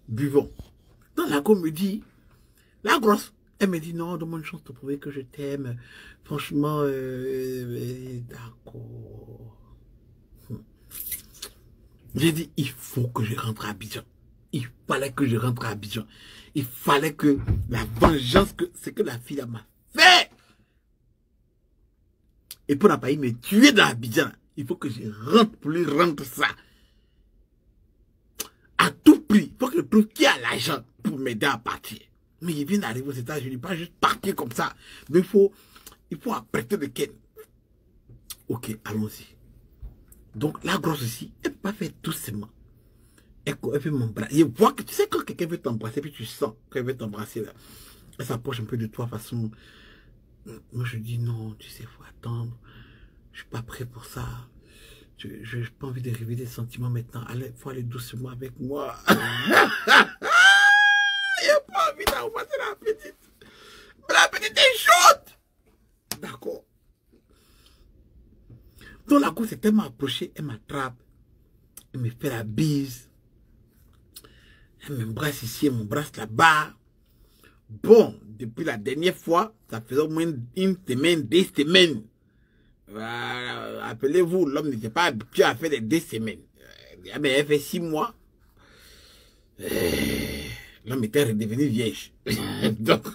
S1: Buvons. Donc la go me dit, la grosse, elle me dit non, donne-moi une chance de te prouver que je t'aime. Franchement, d'accord. J'ai dit, il faut que je rentre à Abidjan. Il fallait que je rentre à Abidjan. Il fallait que la vengeance, ce que la fille m'a fait. Et pour n'a pas me tuer dans Abidjan, il faut que je rentre pour lui rendre ça. À tout prix, il faut que je trouve qui a l'argent pour m'aider à partir. Mais il vient d'arriver aux États-Unis, pas juste partir comme ça. Mais il faut apprêter le ken. Ok, allons-y. Donc la grosse aussi, elle ne peut pas faire doucement. Elle veut m'embrasser. Je vois que tu sais quand quelqu'un veut t'embrasser, puis tu sens qu'elle veut t'embrasser là. Elle s'approche un peu de toi façon. Moi je dis non, tu sais, il faut attendre. Je suis pas prêt pour ça. Je n'ai pas envie de réveiller des sentiments maintenant. Il faut aller doucement avec moi. Il n'y a pas envie d'embrasser la petite. Mais la petite est chaude. D'accord. Donc la grosse s'est tellement approchée, elle m'attrape. Elle me fait la bise. Elle m'embrasse ici, elle m'embrasse là-bas. Bon, depuis la dernière fois, ça faisait au moins une semaine, 2 semaines. Voilà, appelez-vous, l'homme n'était pas habitué à faire des 2 semaines. Elle fait 6 mois. L'homme était redevenu vierge. Donc,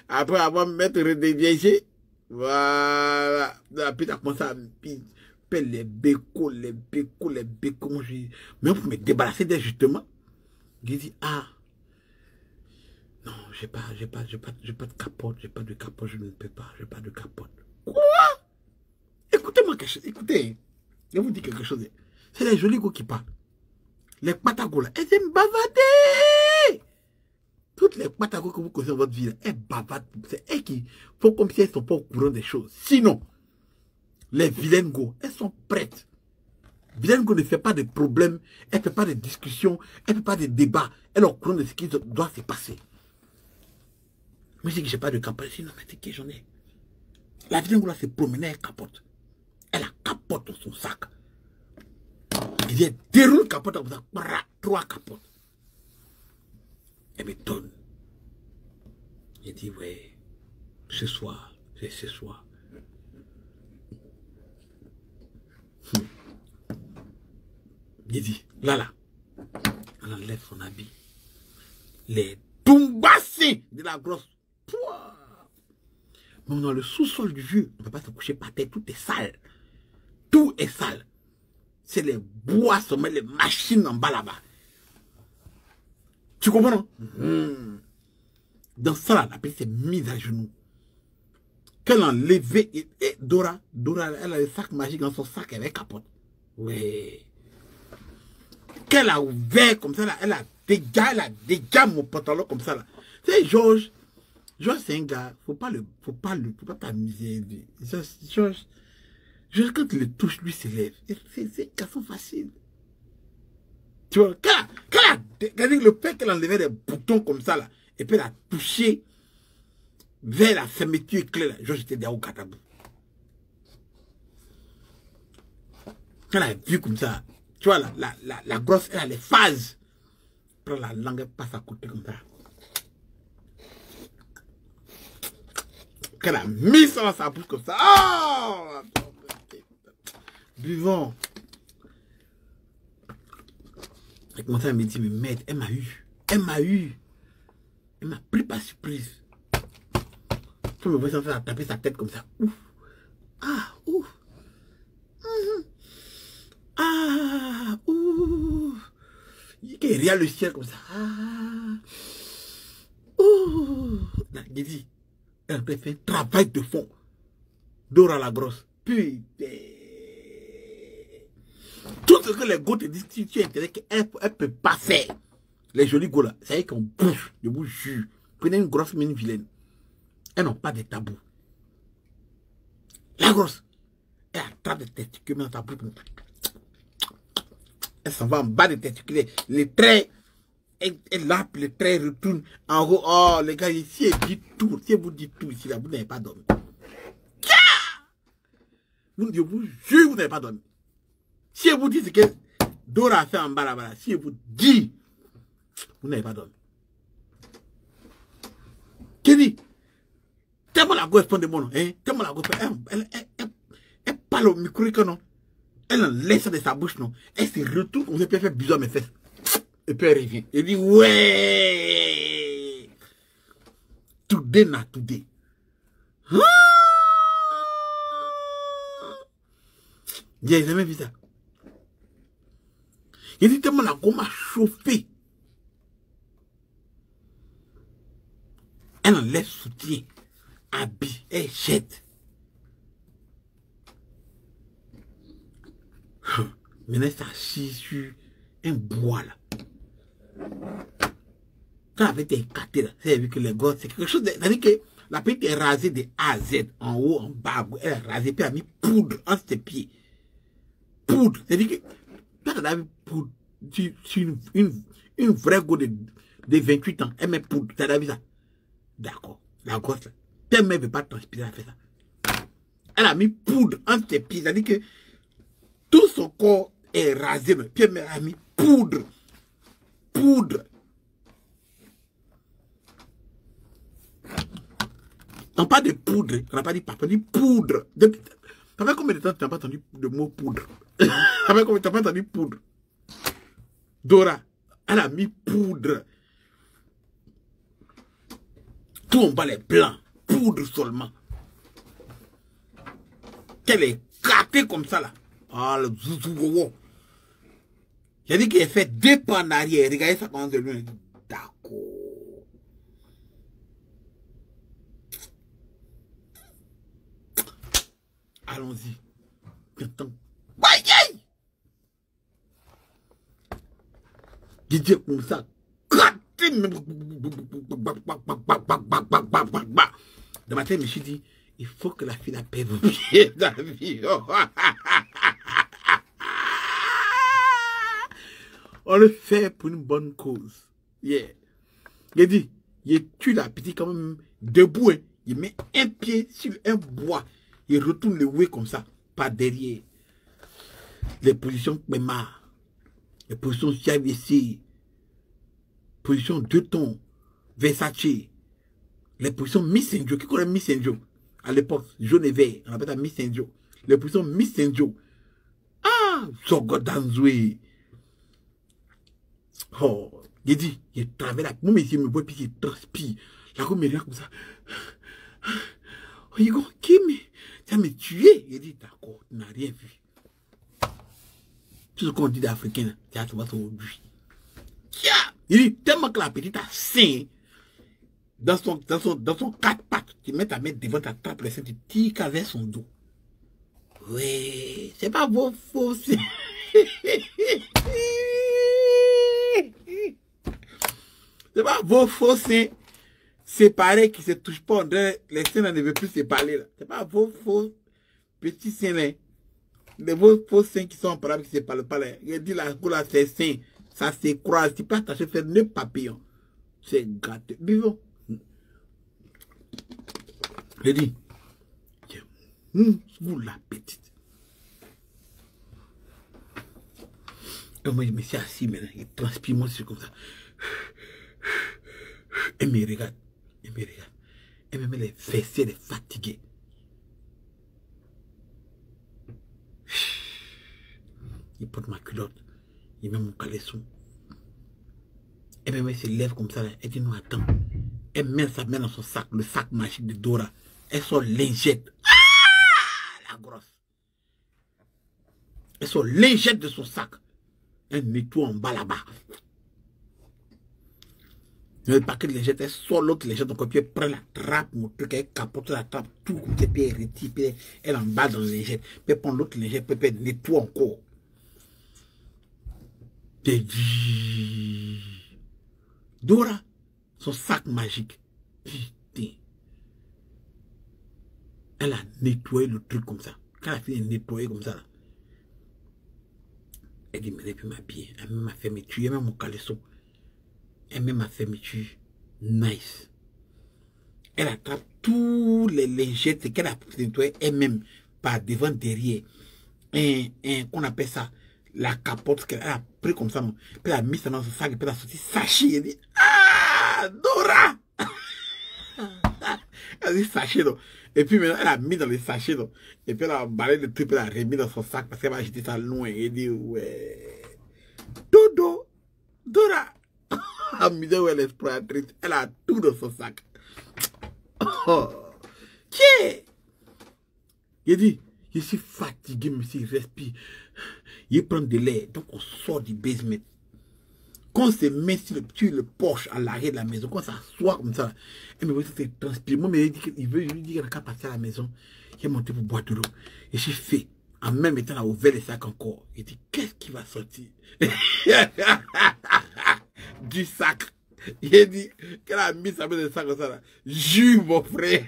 S1: après avoir m'être redevenu, voilà. Puis, t'as commencé à me faire les bécos. Moi, mais pour me débarrasser d'elle, justement, j'ai dit, ah, non, j'ai pas de capote, je ne peux pas, j'ai pas de capote. Quoi? Écoutez-moi quelque chose, écoutez, je vous dis quelque chose. C'est les jolis gars qui parlent. Les patagos là, elles aiment bavader. Toutes les patagos que vous connaissez dans votre vie, elles bavardent. C'est elles qui font comme si elles ne sont pas au courant des choses. Sinon, les vilaines go, elles sont prêtes. Vilaine go ne fait pas de problèmes, elle ne fait pas de discussions, elle ne fait pas de débats. Elle est au courant de ce qui doit se passer. Moi, je dis que je n'ai pas de capote. Je dis non, mais c'est qui j'en ai. La vilaine go là se promenait, elle capote. Elle a capote dans son sac. Il dit, déroule capote comme ça, 3 capotes. Elle me donne. Il dit, ouais, ce soir, c'est ce soir. Il dit, là, elle enlève son habit. Les toumbassés de la grosse. Mais dans le sous-sol du vieux, on ne peut pas se coucher par terre, tout est sale. Tout est sale. C'est les bois, les machines en bas là-bas. Tu comprends, non? Dans ça, là, la petite s'est mise à genoux. Qu'elle a enlevé, et Dora, elle a le sac magique dans son sac, elle est capote. Oui. Qu'elle a ouvert comme ça, là, elle a déjà mon pantalon comme ça, là. C'est Georges, Georges, c'est un gars, faut pas t'amuser. Georges, quand il le touche, lui s'élève. C'est un garçon facile. Tu vois, le fait qu'elle enlevait des boutons comme ça, là, et puis elle a touché vers la fermeture claire, Georges était derrière au catabou. Quand elle a vu comme ça, tu vois, la grosse, elle a les phases. Prends la langue, elle passe à côté comme ça. Quand elle a mis ça dans sa bouche comme ça. Oh, buvons. Elle commençait à me dire, mais merde, elle m'a eu. Elle m'a eu. Elle m'a pris par surprise. Je me voyais en train de taper sa tête comme ça. Ouf. Ah, ouf. Ah, ouf. Il regarde le ciel comme ça. Ah, ouf. J'ai dit, elle a fait un travail de fond. Dora la grosse. Putain. Tout ce que les gars te disent, si tu es intéressé, elle peut pas faire. Les jolis gars là, ça y est qu'on bouge, je vous jure. Prenez une grosse mine vilaine. Elles n'ont pas de tabou. La grosse, elle attrape des testicules dans ta bouche. Elle s'en va en bas des testicules. Les traits, elle lappe, les traits retournent en haut. Oh, les gars, si elle dit tout, si elle vous dit tout ici, là, vous n'avez pas dormi. Je vous jure, vous n'avez pas dormi. Si elle vous dit ce que Dora a fait en bas là-bas, si elle vous dit, vous n'avez pas dormi. Kenny, tellement la gosse prend de mon nom, hein? Tellement la gosse, elle parle au micro, non? Elle en laisse de sa bouche, non? Elle se retourne comme ça, puis elle fait bisous à mes fesses. Et puis elle revient. Elle dit, ouais! Today na today. J'ai jamais vu ça. Il dit tellement la gomme a chauffé. Elle en laisse soutien, habit, elle jette. Maintenant, ça chie sur un bois là. Quand elle avait été écartée là, c'est vu que les gosses, c'est quelque chose de. C'est-à-dire que la petite est rasée de A à Z, en haut, en bas, elle est rasée, puis elle a mis poudre entre ses pieds. Poudre. C'est-à-dire que quand elle a mis poudre sur une vraie go de 28 ans, elle met poudre. Tu as vu ça? D'accord. La grosse là. Tellement elle ne veut pas transpirer, elle a fait ça. Elle a mis poudre entre ses pieds. C'est-à-dire que tout son corps est rasé, puis elle a mis poudre. Poudre. On parle de poudre. On n'a pas dit papa, on dit poudre. Ça fait combien de temps tu n'as pas entendu le mot poudre? Ça fait combien de temps tu n'as pas entendu poudre? Dora, elle a mis poudre. Tout en bas les blancs. Poudre seulement. Qu'elle est gâtée comme ça là. Ah, le zouzou. J'ai dit qu'elle fait 2 pas en arrière. Regardez ça quand de loin. D'accord. Allons-y. Maintenant. J'ai dit comme ça. De matin, je me suis dit, il faut que la fille la paie vos pieds dans la vie. On le fait pour une bonne cause. Yeah. Il dit, il tue la petite quand même debout. Hein. Il met un pied sur un bois. Il retourne le oué comme ça, par derrière. Les positions Pema, les positions CIVC, position 2 tons, Versace, les positions Miss Indio. Qui connaît Miss Indio? À l'époque, jaune et vert, on appelle ça Miss Indio. Les positions Miss Indio. Ah, Sogodanzoué. Oh, il dit, il travaille là. Moi, monsieur me voit, puis il transpire. La gomme me regarde comme ça. Oh, il dit, qui ça me tué? Il dit, d'accord, tu n'as rien vu. Tout ce qu'on dit d'Africain, tu as trouvé ça aujourd'hui. Il dit, tellement que la petite a sain, dans son 4 pattes, tu mets ta main devant ta trappe, tu tires avec son dos. Oui, c'est pas vos faux. C'est pas vos faux, séparés qui ne se touchent pas. Les seins ne veulent plus se parler. C'est pas vos faux petits seins. Vos faux seins qui sont en parole qui ne se parlent pas. Il dit la couleur, c'est seins. Ça se croise. Tu peux attacher faire 9 papillons. C'est gâté. Vivons. Je dis, vous la petite. Et moi, je me suis assis maintenant. Il transpire, moi, c'est comme ça. Elle me regarde. Elle me regarde. Elle me met les fessiers, elle est fatiguée. Il porte ma culotte. Il met mon caleçon. Elle me met ses lèvres comme ça. Là. Elle dit non, attends. Elle met sa main dans son sac, le sac magique de Dora. Elle sort lingette. Ah, la grosse. Elle sort lingette de son sac. Elle nettoie en bas là-bas. Le paquet de lingettes, elle sort l'autre lingette, donc puis elle prend la trappe, mon truc, elle capote la trappe, tout, puis elle retire, puis elle emballe dans la lingette. Puis elle prend l'autre lingette, puis elle nettoie encore. Dora, son sac magique. Putain. Elle a nettoyé le truc comme ça. Quand elle a fini de nettoyer comme ça, là, elle dit, mais elle peut m'habiller. Elle met ma fermeture, elle met mon caleçon. Elle met ma fermeture. Nice. Elle attrape tous les lingettes qu'elle a nettoyées elle-même, par devant, derrière. Qu'on appelle ça, la capote qu'elle a pris comme ça. Puis elle a mis ça dans son sac, et puis elle a sorti sachet. Elle dit, ah, Dora! Elle a dit sachet, donc. Et puis maintenant, elle a mis dans les sachets, donc. Et puis elle a emballé le truc, elle a remis dans son sac parce qu'elle va jeter ça loin. Elle dit, ouais. Dodo, Dora. Amusez où elle est exploratrice. Elle a tout dans son sac. Oh. Tiens. Il dit, je suis fatigué, monsieur, il respire. Il prend de l'air. Donc on sort du basement. Quand on se met sur le porche à l'arrière de la maison, quand ça s'assoit comme ça, elle me voit ça transpire. Moi, il veut lui dire qu'il n'a qu'à passer à la maison. Il est monté pour boire de l'eau. Et j'ai fait, en même temps, il a ouvert le sac encore. Il dit, qu'est-ce qui va sortir? Du sac. Il a dit qu'elle a mis sa main dans le sac comme ça. Là. Jus, mon frère.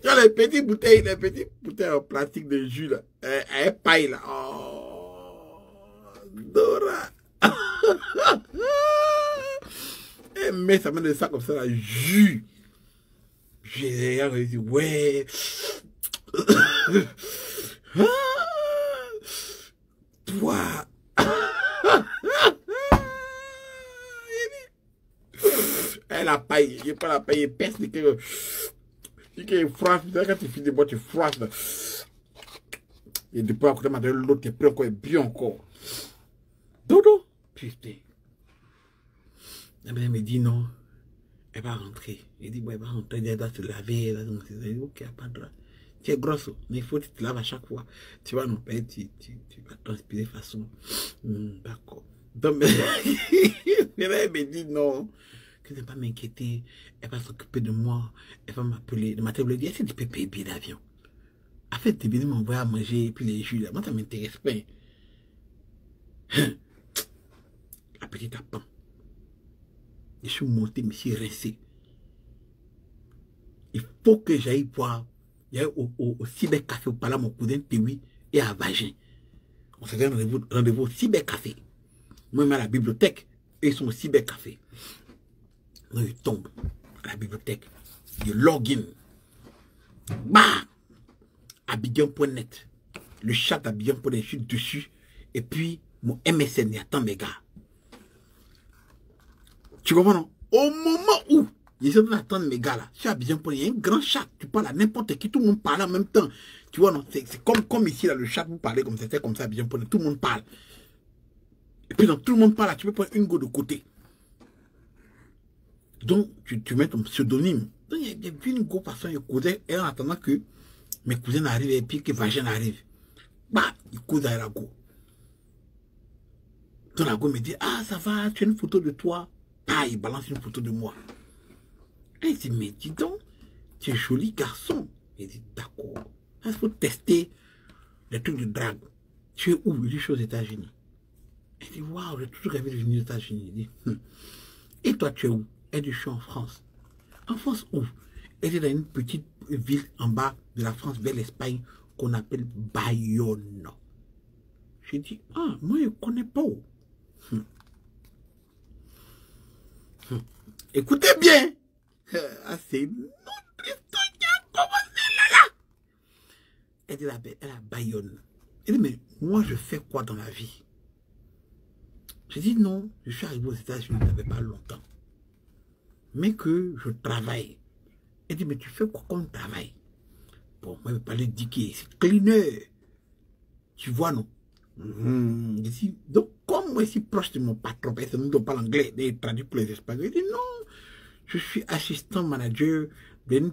S1: Les petites bouteilles en plastique de jus, là. Elle paille, là. Oh, Dora. Elle met sa main dans le sac comme ça, là. Jus. J'ai dit, ouais. Toi. Elle a paille, il pas la paille épaisse, il froisse, quand tu finis de boire, tu froisses. Et depuis à côté de l'autre, tu prends encore bien encore. Dodo, putain. Elle me dit non, elle va rentrer. Elle dit, bon, elle va rentrer, elle doit se laver. Elle dit, ok, pas de droit. Tu es grosse, mais il faut que tu te laves à chaque fois. Tu vas non, tu vas transpirer de façon. D'accord. Donc, elle me dit non. Que ne pas m'inquiéter, elle va s'occuper de moi, elle va m'appeler. Le matin, elle me dit, est-ce que tu peux payer le billet d'avion? En fait, tu es venu m'envoyer à manger, et puis les jus, là, moi, ça ne m'intéresse pas. La petite apprend. Je suis monté, je me suis rincé. Il faut que j'aille voir, au cybercafé, au palais, mon cousin Théoui, et à Vagin. On se fait un rendez-vous au cybercafé. Moi, je suis à la bibliothèque, et ils sont au cybercafé. Donc, il tombe à la bibliothèque. Il login. Bah! Abidjan.net. Le chat Abidjan.net, je suis dessus. Et puis, mon MSN, il attend mes gars. Tu comprends, non? Au moment où ils sont en train d'attendre mes gars là, sur Abidjan.net, il y a un grand chat. Tu parles à n'importe qui, tout le monde parle en même temps. Tu vois, non? C'est comme ici, là, le chat, vous parlez comme c'était comme ça, Abidjan.net. Tout le monde parle. Et puis, donc, tout le monde parle là, tu peux prendre une go de côté. Donc, tu mets ton pseudonyme. Donc, il y a une go façon, il causait, et en attendant que mes cousins arrivent et puis que Vagin arrive. Bah, il cause à la go. Donc, la go me dit, ah, ça va, tu as une photo de toi. Ah, il balance une photo de moi. Et il dit, mais dis donc, tu es joli garçon. Il dit, d'accord. Il faut tester les trucs de drague. Tu es où? Il dit, je suis aux États-Unis. Il dit, waouh, j'ai toujours rêvé de venir aux États-Unis. Il dit, Et toi, tu es où? Elle dit, je suis en France. En France où? Elle est dans une petite ville en bas de la France, vers l'Espagne, qu'on appelle Bayonne. J'ai dit, ah, moi, je ne connais pas où. Écoutez bien. Ah, c'est notre histoire qui a commencé là. Elle dit, elle a Bayonne. Elle dit, mais moi, je fais quoi dans la vie? J'ai dit, non, je suis arrivé aux États-Unis, il n'y avait pas longtemps. Mais que je travaille. Elle dit, mais tu fais quoi comme travail? Bon, moi, je vais parler d'Iki, c'est cleaner. Tu vois, non? Donc, comme moi, je suis proche de mon patron, parce que nous ne parlons pas l'anglais, il traduit pour les Espagnols. Il dit, non, je suis assistant manager dans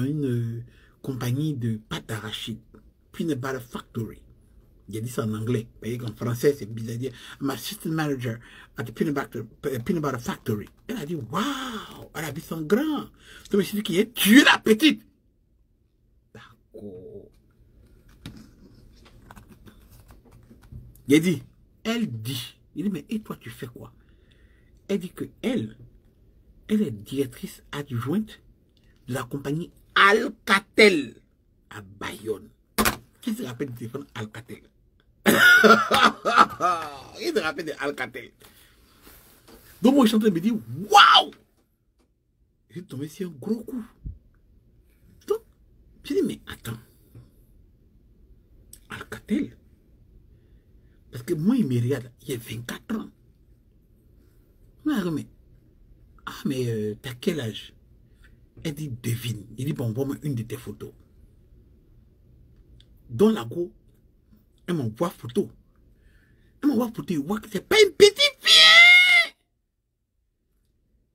S1: une compagnie de pâte d'arachide, Peanut Butter Factory. Il a dit ça en anglais, mais en français, c'est bizarre de dire, I'm assistant manager at the Peanut Butter Factory. Elle a dit, waouh, elle a vu son grand. Donc, je me suis dit qu'il a tué la petite. D'accord. Il a dit, il dit, mais et toi, tu fais quoi? Elle dit que elle est directrice adjointe de la compagnie Alcatel à Bayonne. Qui se rappelle du téléphone Alcatel? Qui se rappelle de Alcatel? Donc moi je suis en train de me dire, waouh! J'ai tombé sur un gros coup. Donc, j'ai dit, mais attends, Alcatel? Parce que moi, il me regarde, il y a 24 ans. Mais t'as quel âge? Elle dit, devine. Il dit, bon, envoie-moi une de tes photos. Dans la go, elle m'envoie photo. Elle m'envoie photo, il voit que c'est pas une petite fille.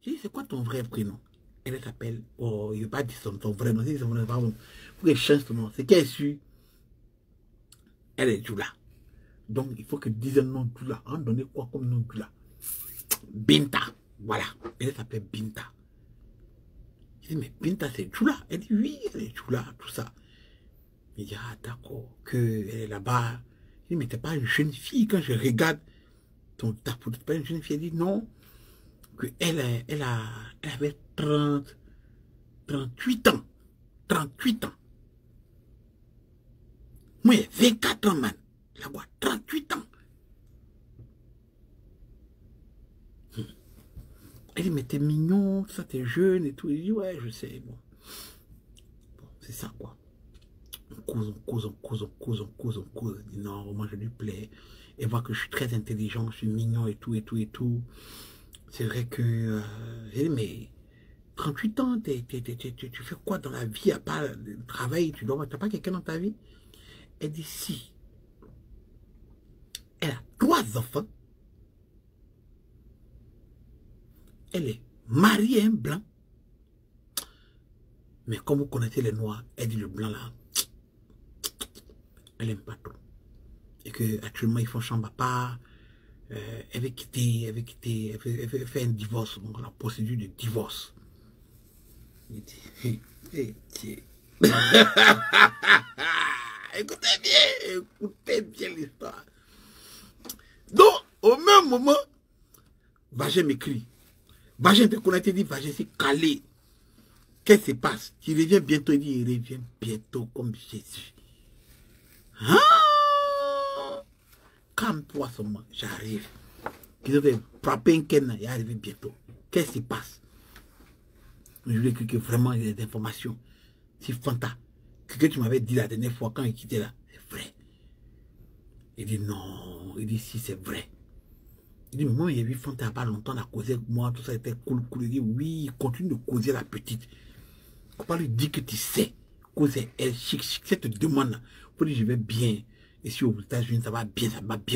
S1: J'ai dit, c'est quoi ton vrai prénom? Elle s'appelle, oh, il ne veut pas dire son vrai nom. Il faut qu'elle change son nom. C'est qu'elle est sûre. Elle est Jula. Donc, il faut que dise un nom de Jula. On donne quoi comme nom de Jula? Binta. Voilà. Elle s'appelle Binta. Je dis, mais Binta, c'est Jula. Elle dit, oui, elle est Jula, tout ça. Il dit, ah, d'accord, qu'elle est là-bas. Je dis, mais t'es pas une jeune fille. Quand je regarde ta photo, t'es pas une jeune fille. Elle dit, non. Elle avait 38 ans. 38 ans. Moi, 24 ans, man. La voix, 38 ans. Elle dit, mais t'es mignon, ça, t'es jeune et tout. Il dit, ouais, je sais. Bon, c'est ça, quoi. On cause. Elle dit, non, moi, je lui plais. Elle voit que je suis très intelligent, je suis mignon et tout. C'est vrai que, j'ai dit, mais 38 ans, tu fais quoi dans la vie à part le travail? Tu n'as pas quelqu'un dans ta vie? Elle dit, si. Elle a 3 enfants. Elle est mariée à un blanc. Mais comme vous connaissez les noirs, elle dit le blanc là, elle n'aime pas trop. Et que actuellement ils font chambre à part. Elle veut quitter, elle veut faire un divorce, donc la procédure de divorce. Il dit, écoutez bien l'histoire. Donc, au même moment, Vagin m'écrit. Vagin te connaît, il dit, Vagin, c'est calé. Qu'est-ce qui se passe? Tu reviens bientôt, il dit, il revient bientôt comme Jésus. Ah! Calme-toi seulement, j'arrive. Il devait frapper un ken, il est arrivé bientôt. Qu'est-ce qui se passe? Je voulais que vraiment il y ait des informations. Si Fanta, ce que tu m'avais dit la dernière fois quand il quittait là, c'est vrai. Il dit non, il dit si c'est vrai. Il dit, mais moi, j'ai vu Fanta il n'y a pas longtemps, on a causé avec moi, tout ça était cool. Il dit, oui, il continue de causer la petite. Il ne faut pas lui dire que tu sais, causer elle, chic, cette demande-là. Il faut dire, je vais bien. Et si aux États-Unis, ça va bien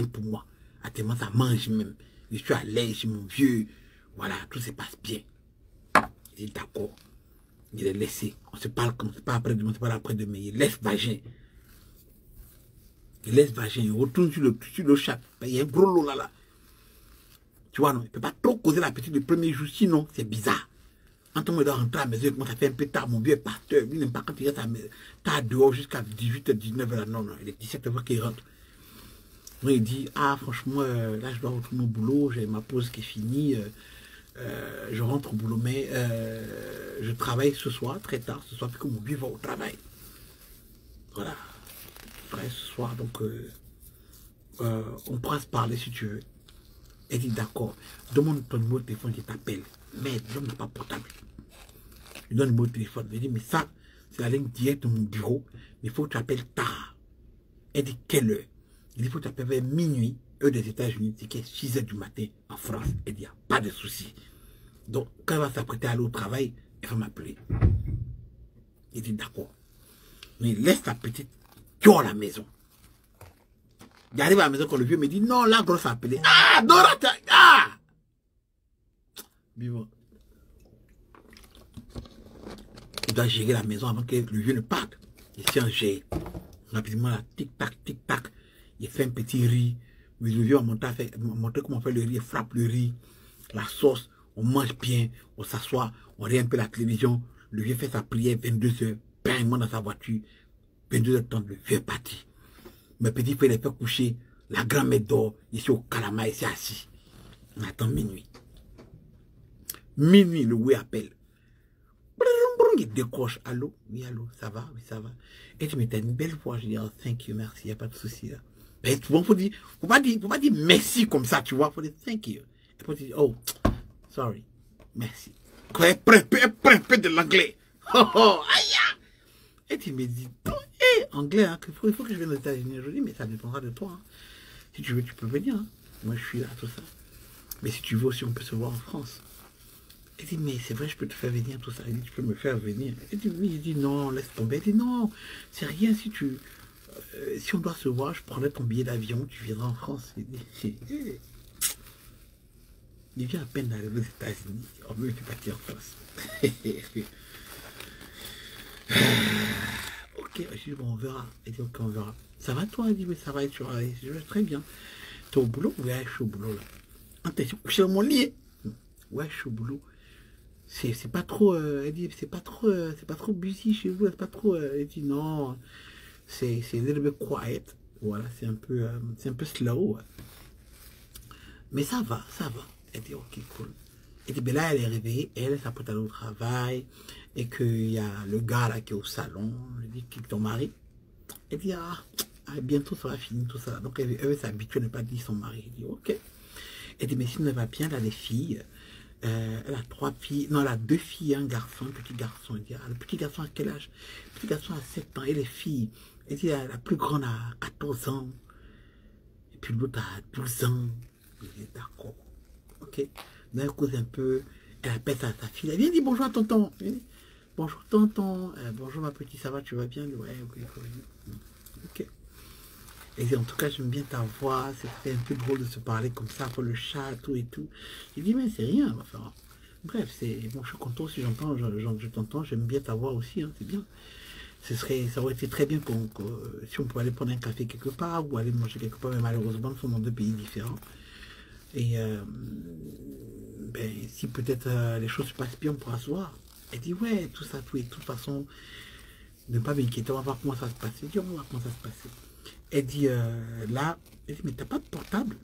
S1: pour moi. Actuellement, ça mange même. Je suis à l'aise, je suis mon vieux. Voilà, tout se passe bien. Il dit, d'accord. Il est laissé. On se parle comme, c'est pas après-demain, c'est pas après-demain. Il laisse Vagin. Il retourne sur le chat. Il y a un gros lot là. Tu vois, non, il ne peut pas trop causer la petite le premier jour, sinon c'est bizarre. Quand on doit rentrer à la maison, ça fait un peu tard, mon vieux pasteur, lui n'aime pas quand il reste tard dehors jusqu'à 18h, 19h, non, il est 17h qu'il rentre. Donc il dit, ah franchement, là je dois retourner au boulot, j'ai ma pause qui est finie, je rentre au boulot, mais je travaille ce soir, très tard ce soir, puis que mon vieux va au travail. Voilà. Je travaille ce soir, donc on pourra se parler si tu veux. Elle dit d'accord, demande ton numéro de téléphone, je t'appelle. Mais l'homme n'a pas portable. Je donne le numéro de téléphone. Elle dit, mais ça, c'est la ligne directe de mon bureau. Mais il faut que tu appelles tard. Elle dit, quelle heure? Il dit, il faut que tu appelles vers minuit. Eux des États-Unis, c'est 6 h du matin en France. Elle dit, il n'y a pas de souci. Donc, quand elle va s'apprêter à aller au travail, elle va m'appeler. Il dit, d'accord. Mais laisse ta petite gueule à la maison. J'arrive à la maison quand le vieux me dit, non, la grosse a appelé. Ah, Dora, ah! Vivant. Il doit gérer la maison avant que le vieux ne parte. Il s'y en gère. Rapidement, là, tic-tac, tic-tac. Il fait un petit riz. Mais le vieux va montrer comment on fait le riz. Il frappe le riz, la sauce. On mange bien, on s'assoit, on regarde un peu la télévision. Le vieux fait sa prière, 22 h. Ben, il monte dans sa voiture. 22 h 30, le vieux est parti. Mes petits frères les fait coucher. La grand-mère dort. Ici au Calama, ici assis. On attend minuit. Minuit, le oui appelle. Il décroche. Allô? Oui, allô, ça va? Oui, ça va. Et tu m'as une belle voix. Je dis, oh, thank you, merci, il n'y a pas de souci là. Mais tu vois, faut pas dire merci comme ça, tu vois. Il faut dire thank you. Et puis tu dis, oh, sorry, merci. Elle prend un peu de l'anglais. Oh, oh, aïe! Et tu me dis, hey, anglais, hein, il faut que je vienne aux États-Unis. Je dis, mais ça dépendra de toi. Hein. Si tu veux, tu peux venir. Hein. Moi, je suis là, tout ça. Mais si tu veux aussi, on peut se voir en France. Elle dit, mais c'est vrai, je peux te faire venir, tout ça. Elle dit, tu peux me faire venir. Elle dit, oui. Il dit, non, laisse tomber. Elle dit, non, c'est rien. Si on doit se voir, je prendrai ton billet d'avion, tu viendras en France. Il vient à peine d'arriver aux États-Unis. On veut que partir en France. Ok, je dis, bon, on verra. Elle dit, ok, on verra. Ça va toi? Elle dit, mais ça va, tu vas. Je vais très bien. Tu es au boulot? Ouais, je suis au boulot là. Ah, t'es couché dans mon lit? Ouais, je suis au boulot. C'est pas trop, elle dit, c'est pas trop busy chez vous, c'est pas trop, elle dit non, c'est un little bit quiet, voilà, c'est un peu slow, mais ça va, elle dit ok, cool, elle dit, ben là, elle est réveillée, elle s'apprête à aller au travail, et qu'il y a le gars là qui est au salon, elle dit, qui est ton mari, elle dit, bientôt ça va finir tout ça, donc elle veut s'habituer à ne pas dire son mari, elle dit, ok, elle dit, mais si elle va bien, elle a des filles, elle a 3 filles, non, elle a 2 filles, un garçon, un petit garçon. Elle dit, le petit garçon à quel âge? Le petit garçon a 7 ans, et les filles, elle dit, la plus grande a 14 ans, et puis l'autre a 12 ans. Elle dit, d'accord, ok. Donc elle cause un peu, elle appelle sa fille, elle dit, bonjour à tonton. Elle dit, bonjour tonton, bonjour ma petite, ça va, tu vas bien? Ouais, ok. Et en tout cas, j'aime bien ta voix, c'est un peu drôle de se parler comme ça, pour le chat, tout et tout. J'ai dit, mais c'est rien. Enfin, bref, bon, je suis content si j'entends, je t'entends, j'aime bien ta voix aussi, hein, c'est bien. Ça aurait été très bien si on pouvait aller prendre un café quelque part, ou aller manger quelque part, mais malheureusement, nous sommes dans 2 pays différents. Et ben, si peut-être les choses se passent bien, on pourra se voir. Elle dit, ouais, tout ça, tout et de toute façon, ne pas m'inquiéter, on va voir comment ça se passe. Elle dit, on va voir comment ça se passe. Elle dit, là, elle dit, mais t'as pas de portable?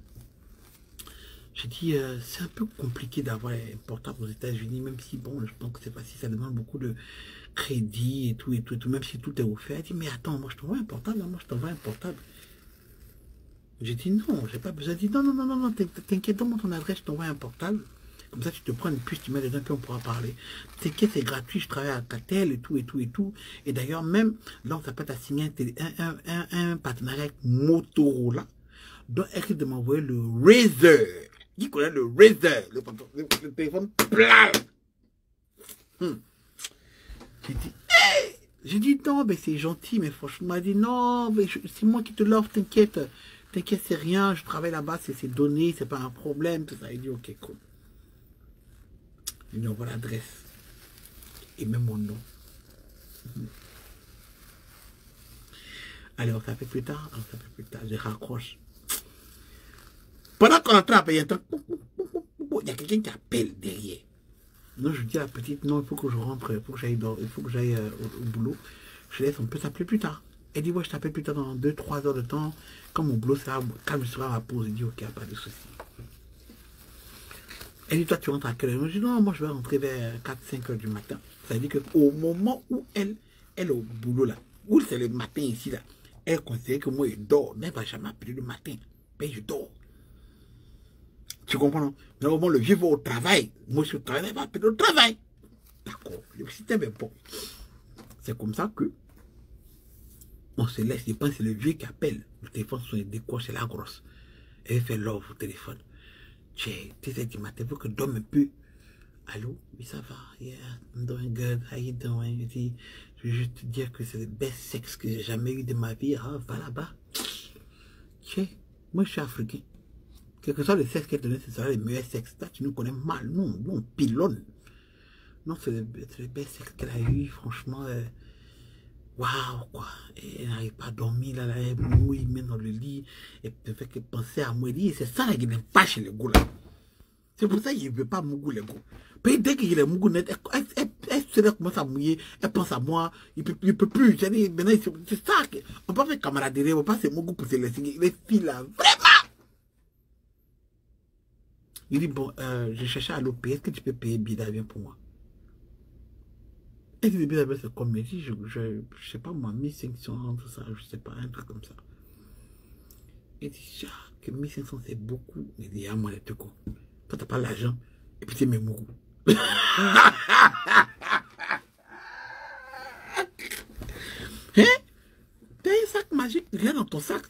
S1: J'ai dit, c'est un peu compliqué d'avoir un portable aux États-Unis, même si, bon, je pense que c'est facile, ça demande beaucoup de crédit et tout, même si tout est offert. Elle dit, mais attends, moi je t'envoie un portable, moi je t'envoie un portable. J'ai dit, non, j'ai pas besoin. Elle dit, non, t'inquiète, donne-moi ton adresse, je t'envoie un portable. Comme ça, tu te prends une puce, tu mets dedans, puis on pourra parler. T'inquiète, c'est gratuit, je travaille à Catel et tout. Et d'ailleurs, même, là, on s'apprête à signer un partenariat avec Motorola. Donc, elle risque de m'envoyer le Razer. Qui connaît le Razer? Le téléphone plat. J'ai dit, non, mais c'est gentil, mais franchement, elle m'a dit, non, c'est moi qui te l'offre, t'inquiète. T'inquiète, c'est rien, je travaille là-bas, c'est donné, c'est pas un problème, tout ça. Il dit, ok, cool. Il lui envoie l'adresse et même mon nom. Allez, on s'appelle plus tard. Je raccroche. Pendant qu'on est en train de payer un temps, il y a quelqu'un qui appelle derrière. Non, je dis à la petite, non, il faut que je rentre, il faut que j'aille au boulot. Je laisse, on peut s'appeler plus tard. Elle dit, ouais, je t'appelle plus tard dans 2-3 heures de temps. Quand mon boulot sera calme, sera ma pause. Il dit, ok, pas de souci. Elle dit, toi, tu rentres à quelle heure? Je dis, non, moi, je vais rentrer vers 4-5 heures du matin. Ça veut dire qu'au moment où elle est au boulot, là, où c'est le matin ici, là, elle considère que moi, je dors. Mais elle ne va jamais appeler le matin. Mais je dors. Tu comprends, non? Mais au moment où le vieux va au travail, moi, je suis au travail, elle va appeler au travail. D'accord. Le système est bon. C'est comme ça que on se laisse. Je pense que c'est le vieux qui appelle. Le téléphone sonne, il décroche, c'est la grosse. Elle fait l'offre au téléphone. Tu sais, du matin, il faut que je dorme un peu. Allô? Oui, ça va. Yeah, I'm doing good. How you doing? Je veux juste te dire que c'est le best sexe que j'ai jamais eu de ma vie. Ah, va là-bas. Tiens, moi, je suis africain. Quel que soit le sexe qu'elle donnait, ce sera le meilleur sexe. Toi, tu nous connais mal. Nous, on pilonne. Non, c'est le best sexe qu'elle a eu. Franchement, waouh, quoi. Et elle n'arrive pas à dormir. Là, elle mouille, même dans le lit. Et ne fait que penser à moi. C'est ça qui n'aime pas chez les gars, là. C'est pour ça qu'il ne veut pas Mougou, les gars. Puis dès qu'il est Mougou net, elle commence à mouiller, elle pense à moi, il ne peut plus. Maintenant, c'est ça. On peut pas faire camaraderie, on peut pas faire Mougou pour se laisser. Les filles là, vraiment. Il dit, bon, je cherchais à l'OP, est-ce que tu peux payer le billet d'avion pour moi? Et le billet d'avion, c'est comme, je sais pas moi, 1500, tout ça, je sais pas, un truc comme ça. Il dit, que 1500 c'est beaucoup. Il dit, ah, moi, les trucs. Toi, t'as pas l'argent, et puis c'est mes Mougou. Hein? T'as un sac magique, regarde dans ton sac.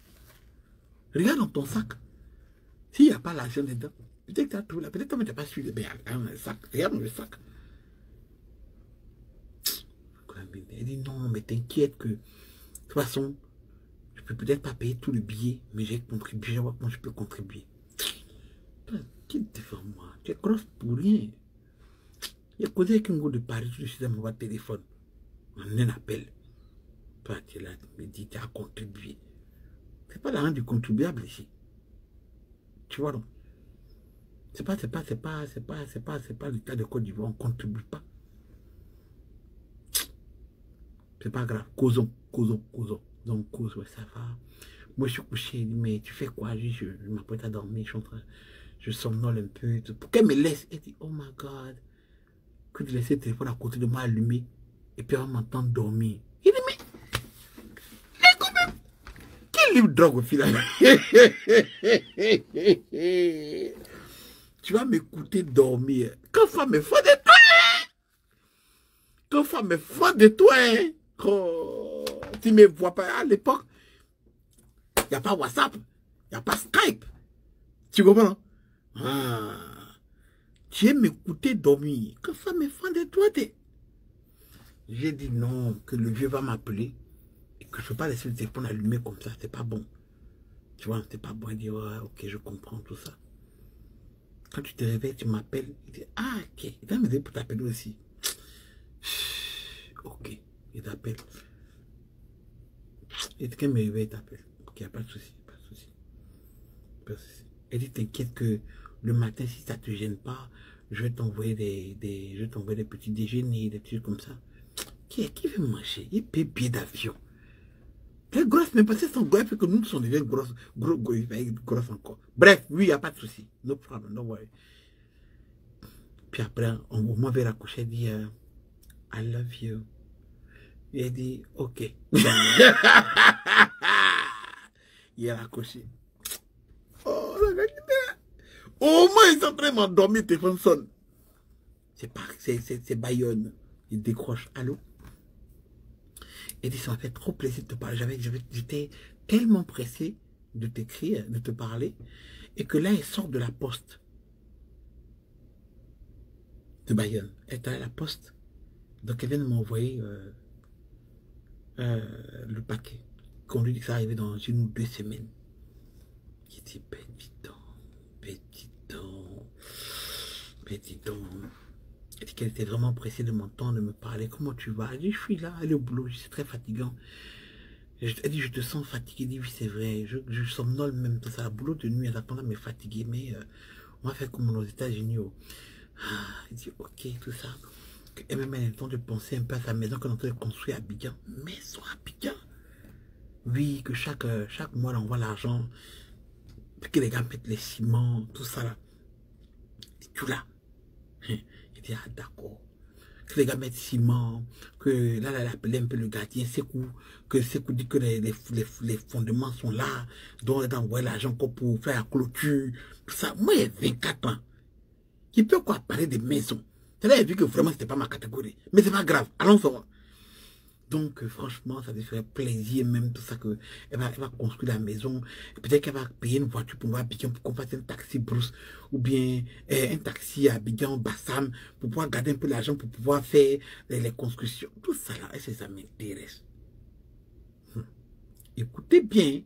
S1: Regarde dans ton sac. S'il n'y a pas l'argent dedans, peut-être que tu as tout là. Peut-être que tu n'as pas su le regarde dans le sac. Regarde dans le sac. Elle dit non, mais t'inquiète que de toute façon, je peux peut-être pas payer tout le billet, mais j'ai contribué. Je vois comment je peux contribuer. Qui te fait moi? Tu es grosse pour rien. Il y a causé avec un gars de Paris, je suis dans mon téléphone. On un appel. Toi, tu es là, tu me dis, tu as contribué. C'est pas l'argent du contribuable ici. Tu vois donc. C'est pas l'État de Côte d'Ivoire, on ne contribue pas. C'est pas grave, causons. Donc, cause, ouais, ça va. Moi, je suis couché, il dit, mais tu fais quoi? Je m'apprête à dormir, je somnole un peu. Pour qu'elle me laisse, elle dit, oh my God, que de laisser le téléphone à côté de moi allumé, et puis on m'entend dormir. Il dit, mais, quand même, quel livre de drogue, finalement? Tu vas m'écouter dormir. Quand femme me faut de toi, quand femme me faut de toi, oh, tu ne me vois pas à l'époque. Il n'y a pas WhatsApp, il n'y a pas Skype. Tu comprends? Ah, tu aimes m'écouter dormir. Quand femme me faut de toi, j'ai dit non, que le vieux va m'appeler et que je ne peux pas laisser le téléphone allumé comme ça, c'est pas bon. Tu vois, c'est pas bon. Il dit, ouais, ok, je comprends tout ça. Quand tu te réveilles, tu m'appelles. Il dit, ah, ok, il va m'aider pour t'appeler aussi. Ok, il t'appelle. Et quand il me réveille, il t'appelle. Ok, il n'y a pas de souci, pas de souci. Elle dit, t'inquiète que le matin, si ça ne te gêne pas, je vais t'envoyer des petits déjeuners, des trucs comme ça. Qui veut manger? Il paye billet d'avion. Les grosses, même parce que son gros, fait que nous sommes déjà grosses encore. Bref, oui, il n'y a pas de souci. No problem, no worry. Puis après, au moment vers la couche, elle dit, I love you. Et elle dit, ok. Il a accouché. Oh, la gars, au moins, ils sont en train de m'endormir, le téléphone sonne. C'est Bayonne. Il décroche. Allô? Et dit, ça m'a fait trop plaisir de te parler. J'étais tellement pressé de t'écrire, de te parler, et que là, elle sort de la poste de Bayonne. Elle est à la poste. Donc, elle vient de m'envoyer le paquet. Qu'on lui dit que ça arrivait dans 1 ou 2 semaines. Il dit, petit temps. Elle dit qu'elle était vraiment pressée de m'entendre, de me parler. Comment tu vas? Elle dit, je suis là, elle est au boulot, c'est très fatigant. Elle dit, je te sens fatigué. Elle dit, oui, c'est vrai, je somnole même, tout ça. Le boulot de nuit, elle attend à me fatiguer, mais on va faire comme aux États-Unis. Oh. Ah, elle dit, ok, tout ça. Et même elle a le temps de penser un peu à sa maison qu'on est en train de construire à Abidjan. Maison à Abidjan. Oui, que chaque mois, on envoie l'argent. Que les gars mettent les ciments, tout ça là. voiture là. Il dit, ah d'accord. Que les gars mettent ciment, que là, elle appelait un peu le gardien, Sekou, que Sekou dit que les fondements sont là, donc elle envoie l'argent pour faire la clôture, tout ça. Moi, j'ai 24 ans. Il peut quoi parler des maisons. C'est là, j'ai vu que vraiment, c'était pas ma catégorie. Mais c'est pas grave, allons voir. Donc, franchement, ça lui ferait plaisir, même tout ça, que elle va construire la maison. Peut-être qu'elle va payer une voiture pour Abidjan, pour qu'on fasse un taxi Bruce, ou bien un taxi à Abidjan, Bassam, pour pouvoir garder un peu l'argent, pour pouvoir faire les constructions. Tout ça là, est-ce que ça m'intéresse? Écoutez bien.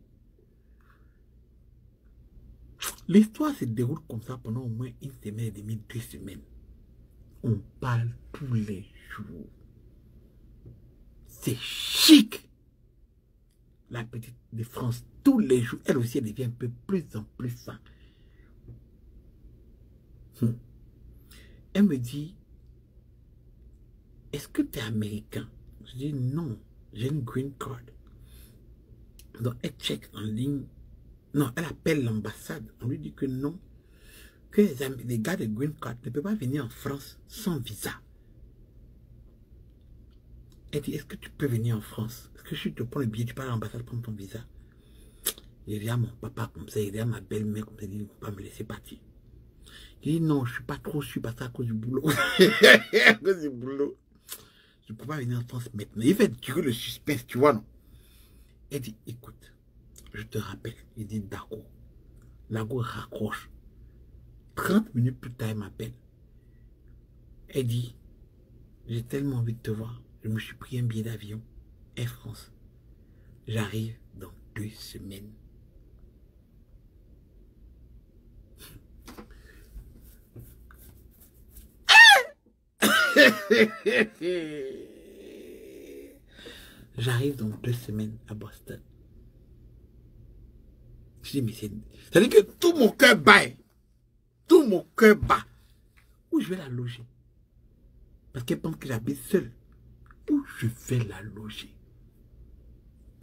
S1: L'histoire se déroule comme ça pendant au moins une semaine et demie, 2 semaines. On parle tous les jours. C'est chic. La petite de France, tous les jours, elle aussi, elle devient un peu plus en plus fin. Elle me dit, est-ce que tu es américain? Je dis non, j'ai une green card. Donc elle check en ligne. Non, elle appelle l'ambassade. On lui dit que non, que les gars de green card ne peuvent pas venir en France sans visa. Elle dit, est-ce que tu peux venir en France? Est-ce que je te prends le billet, tu pars à l'ambassade prendre ton visa? Il dit à mon papa comme ça, il dit à ma belle-mère comme ça, il dit, il ne faut pas me laisser partir. Il dit, non, je ne suis pas trop sûr parce que à cause du boulot. À cause du boulot. Je ne peux pas venir en France maintenant. Il fait durer le suspense, tu vois, non? Elle dit, écoute, je te rappelle. Il dit, d'accord. Lago raccroche. 30 minutes plus tard, elle m'appelle. Elle dit, j'ai tellement envie de te voir. Je me suis pris un billet d'avion, Air France. J'arrive dans 2 semaines. J'arrive dans 2 semaines à Boston. Je dis, mais c'est-à-dire que tout mon cœur bat. Tout mon cœur bat. Où je vais la loger? Parce qu'elle pense que j'habite seule. Où je vais la loger?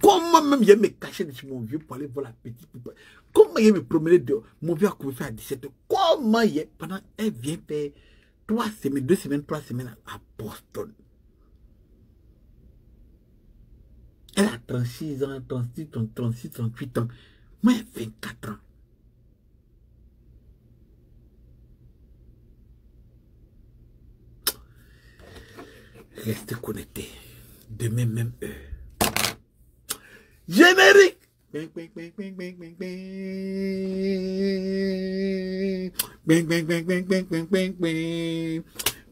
S1: Comment même il me cacher sur mon vieux pour aller voir la petite poupée? Comment il me promener dehors? Mon vieux a commencé à 17 h. Comment il est? Pendant elle vient faire 3 semaines, 2 semaines, 3 semaines à Boston. Elle a 36 ans, 36, 36, 38 ans. Moi, 24 ans. Restez connectés. Demain même heure. Générique. Bang, bang, bang, bang, bang, bang, bang. Bang, bang, bang, bang, bang, bang, bang, bang.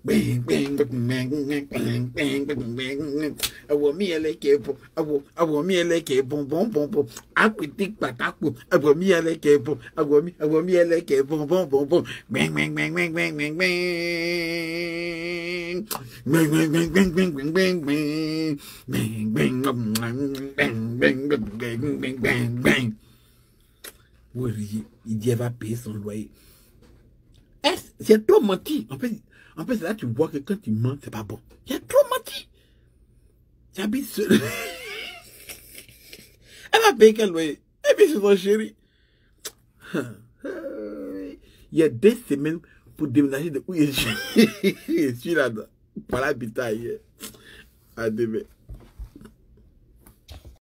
S1: Bang, bang, bang, bang, bang, bang, bang. Awo mi eleke bo. Awo mi eleke bon bon bon bon. Akutik pataku. Awo mi eleke bon. Awo mi eleke bon bon bon bon. Bang, bang, bang, bang, bang, bang, bang. Bang, bang, bang, bang, bang, bang, bang, bang. Bang, bang, bang, bang, bang, bang, bang, bang, bang. Oui, il dit, elle va payer son loyer. C'est trop menti. En fait, là, tu vois que quand tu mens, c'est pas bon. Il y a trop menti. J'habite seul. Elle va payer quel loyer? Elle vit sur son chéri. Il y a 2 semaines pour déménager de où je suis. Je suis là-dedans. Pour l'habitat hier. À demain.